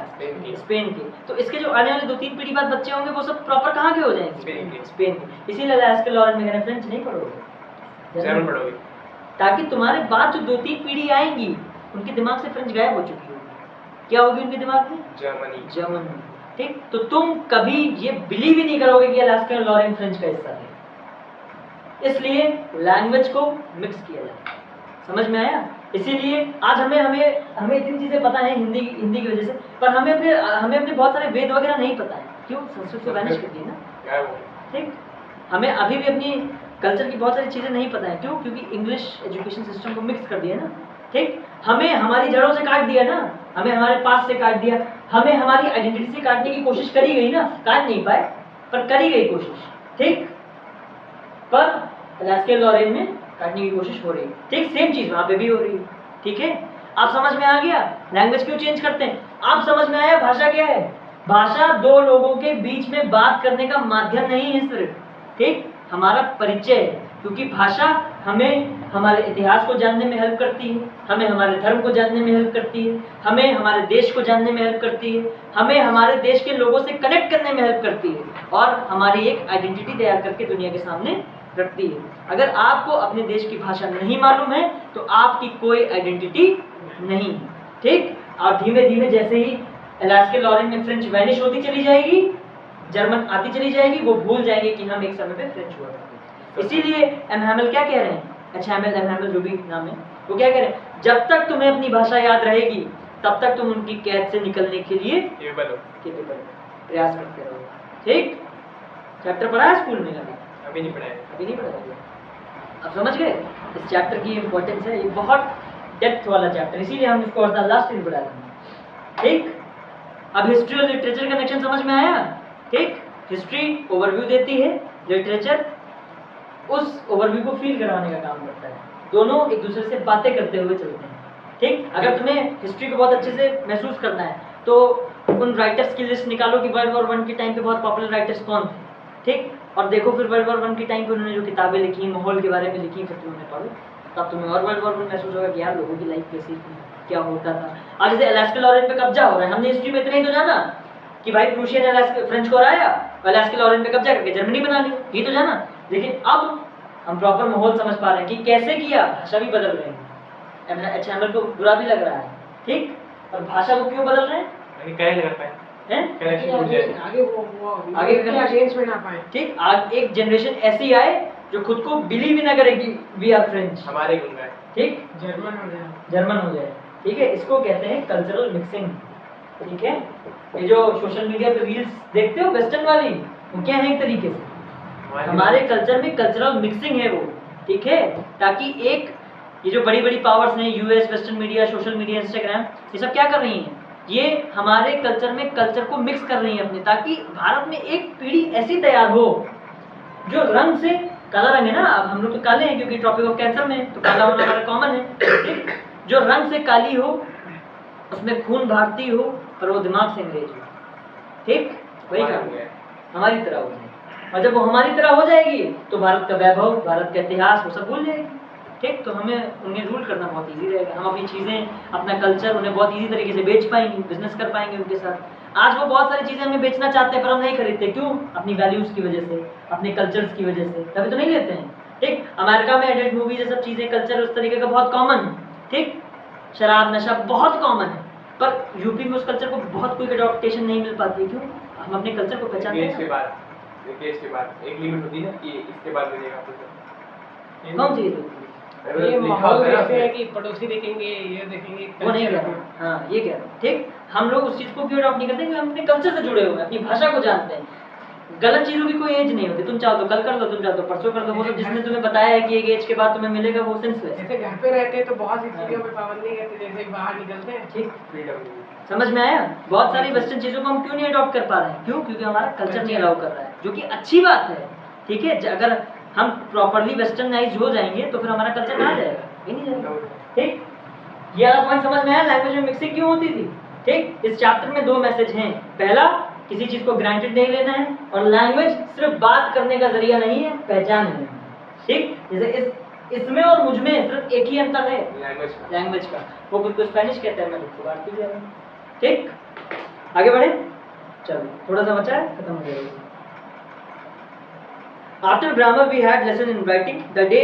स्पेन के। तो इसके जो आने वाले 2-3 पीढ़ी बाद बच्चे होंगे वो सब प्रॉपर कहाँ के हो जाएंगे? स्पेन के। इसीलिए लास्के लॉरेन में फ्रेंच नहीं पढ़ोगे, जर्मन पढ़ोगे, ताकि तुम्हारे बाद जो 2-3 पीढ़ी आएंगी उनके दिमाग से फ्रेंच गायब हो चुकी होगी। क्या होगी उनके दिमाग में? जर्मन। ठीक, तो तुम कभी ये बिलीव ही नहीं करोगे कि लास्के लॉरेन फ्रेंच का हिस्सा है। इसलिए लैंग्वेज को मिक्स किया जाए। समझ में आया? इसीलिए आज हमें इतनी चीजें पता है हिंदी की वजह से, पर हमें अपने बहुत सारे वेद वगैरह नहीं पता है। क्यों? संस्कृत को वैनिश कर दी ना। ठीक, हमें अभी भी अपनी कल्चर की बहुत सारी चीजें नहीं पता है। क्यों? क्योंकि इंग्लिश एजुकेशन सिस्टम को मिक्स कर दिया ना। ठीक, हमें हमारी जड़ों से काट दिया ना, हमें हमारे पास से काट दिया, हमें हमारी आइडेंटिटी से काटने की कोशिश करी गई ना। काट नहीं पाए पर करी गई कोशिश। ठीक, पर लास्के लॉरेन में काटने की कोशिश हो रही है। ठीक, सेम चीज वहां पे भी हो रही है। ठीक है, आप समझ में आ गया लैंग्वेज क्यों चेंज करते हैं? आप समझ में आया भाषा क्या है? भाषा दो लोगों के बीच में बात करने का माध्यम नहीं है सिर्फ, ठीक, हमारा परिचय है। क्योंकि भाषा हमें हमारे इतिहास को जानने में हेल्प करती है, हमें हमारे धर्म को जानने में हेल्प करती है, हमें हमारे देश को जानने में हेल्प करती है, हमें हमारे देश के लोगों से कनेक्ट करने में हेल्प करती है और हमारी एक आइडेंटिटी तैयार करके दुनिया के सामने रखती है। अगर आपको अपने देश की भाषा नहीं मालूम है तो आपकी कोई आइडेंटिटी नहीं है, ठीक। और धीमे धीमे जैसे ही एलास्के लॉरेन में फ्रेंच वैनिश होती चली जाएगी, जर्मन आती चली जाएगी, वो भूल जाएंगे कि हम एक समय पे फ्रेंच हुआ करते थे। इसीलिए एम हैमेल क्या कह रहे हैं, एम हैमेल जो भी नाम है, वो क्या कह रहे हैं, जब तक तुम्हें अपनी भाषा याद रहेगी तब तक तुम उनकी कैद से निकलने के लिए केवल प्रयास करते रहो, ठीक। चैप्टर पढ़ा है स्कूल में अभी नहीं पढ़ा है, अभी नहीं पढ़ा है। अब समझ गए इस चैप्टर की इंपॉर्टेंस है, ये बहुत डेप्थ वाला चैप्टर, इसीलिए हम इसको और लास्ट में पढ़ा रहे हैं, ठीक। अब हिस्ट्री और लिटरेचर का कनेक्शन समझ में आया, ठीक। हिस्ट्री ओवरव्यू देती है, लिटरेचर उस ओवरव्यू को फील करवाने का काम करता है, दोनों एक दूसरे से बातें करते हुए चलते हैं, ठीक। अगर तुम्हें हिस्ट्री को बहुत अच्छे से महसूस करना है तो उन राइटर्स की लिस्ट निकालो कि वर्ल्ड वॉर 1 के टाइम पे बहुत पॉपुलर राइटर्स कौन थे, ठीक। और देखो फिर वर्ल्ड वॉर 1 के टाइम पे उन्होंने जो किताबें लिखी, माहौल के बारे में लिखी, फिर तुम उन्हें पढ़ो, तब तुम्हें और वर्ल्ड वॉर 1 महसूस होगा कि यार लोगों की लाइफ कैसी थी, क्या होता था। आज जैसे अलास्का लॉरेन पे कब्जा हो रहा है, हमने हिस्ट्री में इतना ही तो जाना कि भाई प्रूशिया ने अलास्का फ्रेंच को हराया, अलास्का लॉरेन पे कब्जा करके जर्मनी बना ली, ये तो जाना। लेकिन अब हम प्रॉपर माहौल समझ पा रहे हैं कि कैसे किया, भाषा भी बदल रही है। एच हैमेल को बुरा भी लग रहा है, ठीक। और भाषा को क्यों बदल रहे हैं, कह लग पाए हैं, आगे वो आगे के अगेंस्ट में ना पाए, ठीक। आज एक जनरेशन ऐसी आए जो खुद को बिलीव ही ना करे कि वी आर फ्रेंच, हमारे गुण गाए, ठीक, जर्मन हो जाए, ठीक है। इसको कहते हैं कल्चरल मिक्सिंग, ठीक है। ये जो सोशल मीडिया पे रील्स देखते हो वेस्टर्न वाली, वो क्या है एक तरीके से हमारे कल्चर में कल्चरल मिक्सिंग है वो, ठीक है। ताकि एक ये जो बड़ी बड़ी पावर्स हैं, US, western media, social media, Instagram, ये सब क्या कर रही हैं, ये हमारे कल्चर में कल्चर को मिक्स कर रही हैं अपने, ताकि भारत में एक पीढ़ी ऐसी तैयार हो जो रंग से, काला रंग है ना, अब हम लोग तो काले हैं क्योंकि ट्रॉपिक ऑफ कैंसर में, तो काला होना हमारा कॉमन है, ठीक। जो रंग से काली हो, उसमें खून भारतीय हो, पर वो दिमाग से अंग्रेज हो, ठीक, वही काम है, हमारी तरह हो जाए। और जब वो हमारी तरह हो जाएगी तो भारत का वैभव, भारत का इतिहास, वो सब भूल जाएगी, ठीक। तो हमें उन्हें रूल करना बहुत इजी रहेगा, हम अपनी चीज़ें, अपना कल्चर उन्हें बहुत इजी तरीके से बेच पाएंगे, बिजनेस कर पाएंगे उनके साथ। आज वो बहुत सारी चीज़ें हमें बेचना चाहते हैं पर हम नहीं खरीदते, क्यों, अपनी वैल्यूज़ की वजह से, अपने कल्चर्स की वजह से, तभी तो नहीं लेते हैं, ठीक। अमेरिका में एडल्ट मूवीज, ये सब चीज़ें, कल्चर उस तरीके का बहुत कॉमन है, ठीक। शराब नशा बहुत कॉमन है, पर यूपी में उस कल्चर को बहुत कोई अडॉप्टेशन नहीं मिल पाती, क्यों, हम अपने कल्चर को पहचानते हैं। के बाद एक लिमिट होती है ना कि इसके बाद मिलेगा आपको, कौन सी चीज़, ये माहौल ऐसे है कि पड़ोसी देखेंगे, ये देखेंगे, वो नहीं कह रहा, हाँ ये कह रहा, ठीक। हम लोग उस चीज़ को क्यों अडॉप्ट नहीं करते, क्योंकि हम अपने कल्चर से जुड़े हुए हैं, अपनी भाषा को जानते हैं। गलत चीज़ों की कोई एज नहीं होती, तुम चाहो तो कल कर लो, तुम चाहो तो परसों कर लो, वो सब जिसने तुम्हें बताया है कि एक एज के बाद तुम्हें मिलेगा, वो सेंसलेस। जैसे घर पे रहते हैं तो बहुत सी चीजों पे पाबंदी नहीं रहती, जैसे बाहर निकलते हैं, ठीक, फ्रीडम, समझ में आया। बहुत सारी वेस्टर्न चीज़ों को हम क्यों नहीं अडॉप्ट कर पा रहे हैं, क्यों, क्योंकि हमारा कल्चर नहीं अलाउ कर रहा है, जो कि अच्छी बात है, ठीक है। अगर हम प्रॉपरली वेस्टर्नाइज हो जाएंगे तो फिर हमारा कल्चर कहाँ जाएगा, ये नहीं जाएगा, ठीक। ये वाला पॉइंट समझ में आया, लैंग्वेज में मिक्सिंग क्यों होती थी, ठीक। इस चैप्टर में 2 मैसेज हैं, पहला, किसी चीज़ को ग्रांटेड नहीं लेना है, और लैंग्वेज सिर्फ बात करने का जरिया नहीं है, पहचान है, ठीक। जैसे इसमें और मुझ में सिर्फ एक ही अंतर है, लैंग्वेज का। वो खुद को स्पेनिश कहता है, मैं खुद को भारतीय कह रहा हूं, ठीक। आगे बढ़े, चलो थोड़ा सा बचा है, खत्म हो जाएगा। After grammar we had lesson in writing the day,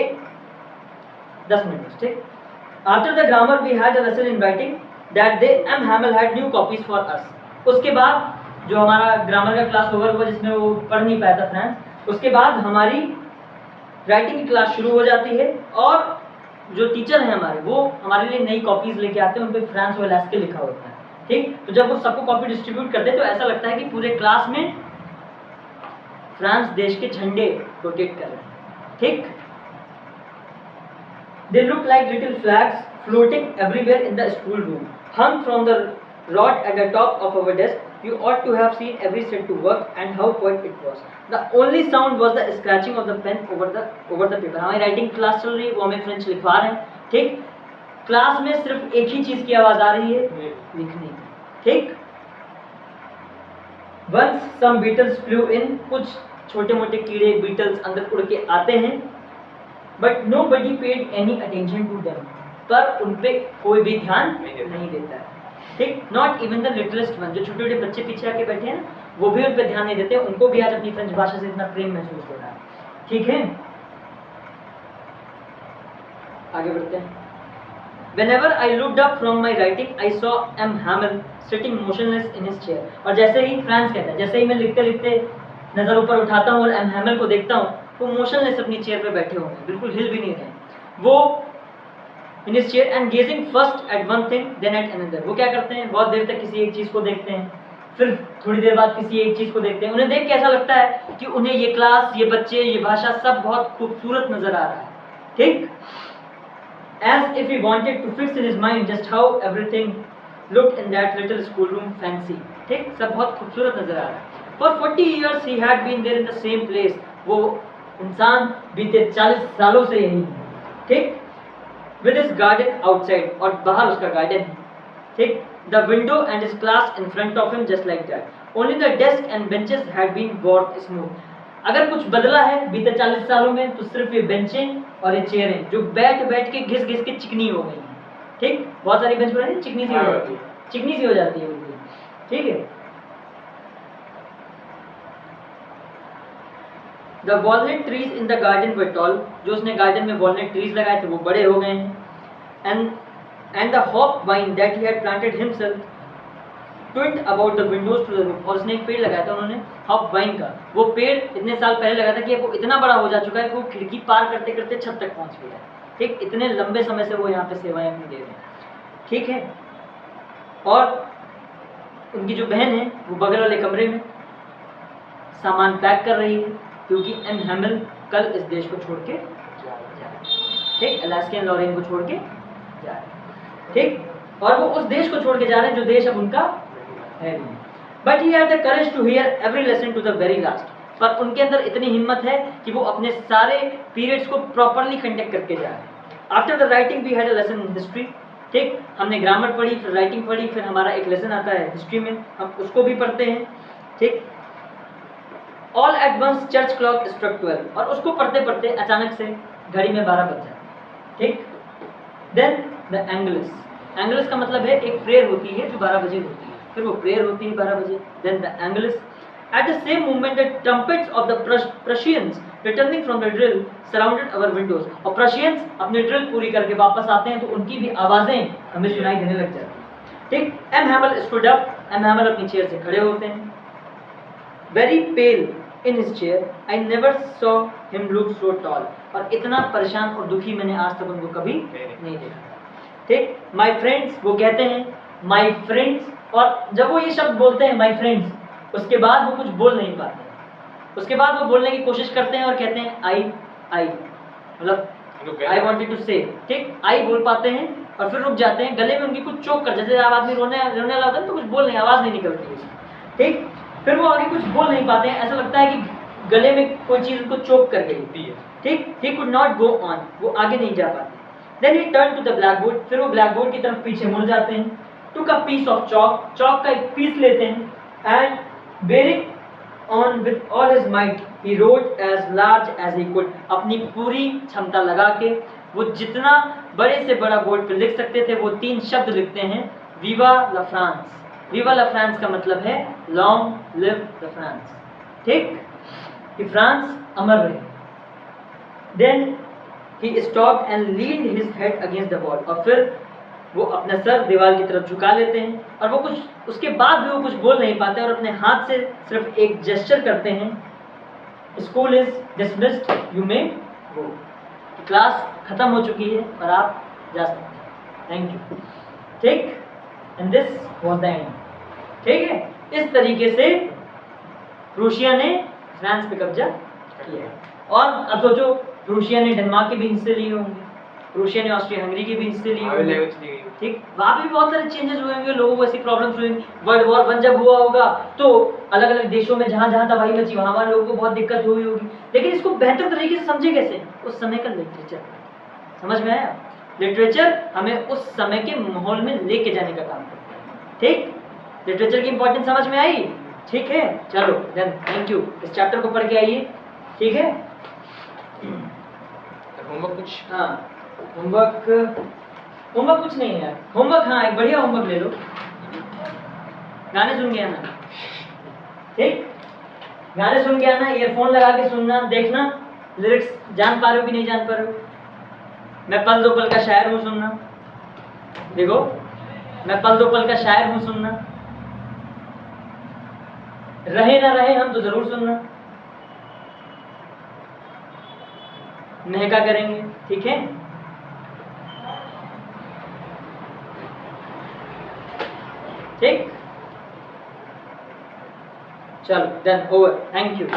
10 minute, ठीक। After the grammar we had a lesson in writing that day M Hamel had new copies for us. उसके बाद जो हमारा ग्रामर का क्लास ओवर हुआ, जिसमें वो पढ़ नहीं पाया था फ्रेंड्स, उसके बाद हमारी राइटिंग की क्लास शुरू हो जाती है, और जो टीचर हैं हमारे, वो हमारे लिए नई कॉपीज लेके आते हैं, उन पे फ्रांस और अलास्का लिखा होता है, ठीक। तो जब वो सबको कॉपी डिस्ट्रीब्यूट करते हैं तो ऐसा लगता है कि पूरे क्लास में फ्रांस देश के झंडे रोटेट कर रहे हैं, ठीक। They look like little flags floating everywhere in the school room, hung from the rod at the top of our desk. You ought to have seen every set to work and how quiet it was. The only sound was the scratching of the pen over the paper. हमारी राइटिंग क्लास चल रही है, वो हमें फ्रेंच लिखवा रहे हैं, ठीक। क्लास में सिर्फ एक ही चीज की आवाज आ रही है, लिखने की, ठीक। Once some beetles flew in, कुछ छोटे मोटे कीड़े बीटल्स अंदर उड़ के आते हैं, but nobody paid any attention to them, पर उन पे कोई भी ध्यान नहीं देता है, ठीक। Not even the littlest one, जो छोटे छोटे बच्चे पीछे आके बैठे हैं ना, वो भी उन पे ध्यान नहीं देते, उनको भी आज अपनी फ्रेंच भाषा से इतना प्रेम महसूस हो रहा है, ठीक है। आगे बढ़ते हैं। Whenever I looked up from my writing, I saw M. Hamel sitting motionless in his chair. और जैसे ही फ्रांस कहता है, जैसे ही मैं लिखते लिखते नज़र ऊपर उठाता हूँ और एम हैमल को देखता हूँ, वो मोशनलेस अपनी चेयर पे बैठे हुए हैं, बिल्कुल हिल भी नहीं रहे। वो in his chair and gazing first at one thing then at another. वो क्या करते हैं, बहुत देर तक किसी एक चीज़ को देखते हैं, फिर थोड़ी देर बाद किसी एक चीज़ को देखते हैं। उन्हें देख के ऐसा लगता है कि उन्हें ये क्लास, ये बच्चे, ये भाषा सब बहुत खूबसूरत नज़र आ रहा है, ठीक। As if he wanted to fix in his mind just how everything looked in that little schoolroom fancy, ठीक, सब बहुत खूबसूरत नजर आ रहा है। For 40 years he had been there in the same place. वो इंसान बीते 40 सालों से यही है, ठीक। With his garden outside, और बाहर उसका गार्डन है, ठीक। The window and his class in front of him just like that. Only the desk and benches had been worked smooth. अगर कुछ बदला है बीते 40 सालों में तो सिर्फ ये बेंचें और ये चेयरें, जो बैठ बैठ के घिस घिस के चिकनी हो गई हैं, ठीक। बहुत सारी बेंच पर चिकनी सी हो जाती है, चिकनी सी हो जाती है बिल्कुल, ठीक है। The walnut trees in the garden were tall. जो उसने गार्डन में walnut trees लगाए थे वो बड़े हो गए हैं। And the hop vine that he had planted himself twined about the windows to the roof. और उसने एक पेड़ लगाया था उन्होंने हॉप वाइन का, वो पेड़ इतने साल पहले लगाया था कि वो इतना बड़ा हो जा चुका है कि वो खिड़की पार करते करते छत तक पहुंच गया है, ठीक। इतने लंबे समय से वो यहाँ पे सेवाएं अपनी दे रहे हैं, ठीक है। और उनकी जो बहन है वो बगल वाले कमरे में सामान पैक कर रही है, क्योंकि एम हैमल कल इस देश को छोड़ के जा रहे हैं, ठीक। अलास्कियन लॉरेन को छोड़ के जा रहे हैं, ठीक। और वो उस देश को छोड़ के जा रहे हैं जो देश अब उनका है नहीं। But he had the courage to hear every lesson to the very last, पर उनके अंदर इतनी हिम्मत है कि वो अपने सारे पीरियड्स को प्रॉपरली कंडक्ट करके जा रहे हैं। After the writing we had a lesson in history, ठीक। हमने ग्रामर पढ़ी, फिर राइटिंग पढ़ी, फिर हमारा एक लेसन आता है हिस्ट्री में, हम उसको भी पढ़ते हैं, ठीक। All at once church clock struck 12, और उसको पढ़ते पढ़ते अचानक से घड़ी में 12 बज जाते, ठीक। देन द एंगलस, एंगलस का मतलब है एक प्रेयर होती है जो 12 बजे होती है, फिर वो प्रेयर होती है 12 बजे। Then the Angelus, at the same moment the trumpets of the Prussians returning from the drill surrounded our windows, और प्रशियंस अपनी ड्रिल पूरी करके वापस आते हैं तो उनकी भी आवाजें हमें सुनाई देने लग जाती हैं, ठीक। M Hamel stood up, M Hamel अपनी चेयर से खड़े होते हैं। Very pale in his chair, I never saw him look so tall, और इतना परेशान और दुखी मैंने आज तक उनको कभी नहीं देखा, ठीक। माई फ्रेंड्स, वो कहते हैं माई फ्रेंड्स, और जब वो ये शब्द बोलते हैं माई फ्रेंड्स, उसके बाद वो कुछ बोल नहीं पाते, उसके बाद वो बोलने की कोशिश करते हैं और कहते हैं आई, मतलब आई वॉन्टेड टू से, ठीक। आई बोल पाते हैं और फिर रुक जाते हैं, गले में उनकी कुछ चोक कर, जैसे आप आदमी रोने वाला होता है तो कुछ बोल नहीं, आवाज़ नहीं निकलती, ठीक। फिर वो आगे कुछ बोल नहीं पाते हैं, ऐसा लगता है कि गले में कोई चीज़ उनको चोक कर गई, ठीक। He could not go on, वो आगे नहीं जा पाते। Then he turn to the blackboard, फिर वो ब्लैक बोर्ड की तरफ पीछे मुड़ जाते हैं। Took a piece of chalk, chalk का एक पीस लेते हैं, and bearing on with all his might he wrote as large as he could, अपनी पूरी क्षमता लगा के वो जितना बड़े से बड़ा बोर्ड पे लिख सकते थे वो 3 शब्द लिखते हैं, वीवा ला फ्रांस। वीवा ला फ्रांस का मतलब है लॉन्ग लिव द फ्रांस, ठीक, कि फ्रांस अमर रहे। Then he stopped and leaned his head against the wall, और फिर वो अपना सर दीवार की तरफ झुका लेते हैं, और वो कुछ उसके बाद भी वो कुछ बोल नहीं पाते और अपने हाथ से सिर्फ एक जेस्चर करते हैं, school is dismissed, you may go, class खत्म हो चुकी है और आप जा सकते हैं, थैंक यू, ठीक। And this was the end, ठीक है। इस तरीके से रूसिया ने फ्रांस पे कब्जा किया है। और अब सोचो, रूसिया ने डेनमार्क के भी हिस्से लिए होंगे, रूसिया ने ऑस्ट्रिया हंगरी के भी हिस्से लिए होंगे, ठीक। वहाँ पे भी बहुत सारे चेंजेस हुए होंगे, लोगों को ऐसी प्रॉब्लम्स हुई। वर्ल्ड वॉर 1 जब हुआ होगा तो अलग अलग देशों में जहाँ जहाँ तबाही मची वहाँ लोगों को बहुत दिक्कत हुई होगी, लेकिन इसको बेहतर तरीके से समझे कैसे, उस समय का लिटरेचर, समझ में आया। लिटरेचर हमें उस समय के माहौल में लेके जाने का काम करता है, ठीक। लिटरेचर की इंपॉर्टेंस समझ में आई। ठीक है, चलो देन थैंक यू। इस चैप्टर को पढ़ के आइए, ठीक है। होमवर्क कुछ? हाँ, होमवर्क कुछ नहीं है यार। होमवर्क, हाँ एक बढ़िया होमवर्क ले लो, गाने सुन के आना, ठीक। गाने सुन के आना, ईयरफोन लगा के सुनना, देखना लिरिक्स जान पा रहे हो कि नहीं जान पा रहे हो। मैं पल दो पल का शायर हूँ सुनना, देखो मैं पल दो पल का शायर हूँ सुनना, रहे ना रहे हम तो जरूर सुनना, महका करेंगे, ठीक है। ठीक, चलो देन ओवर, थैंक यू।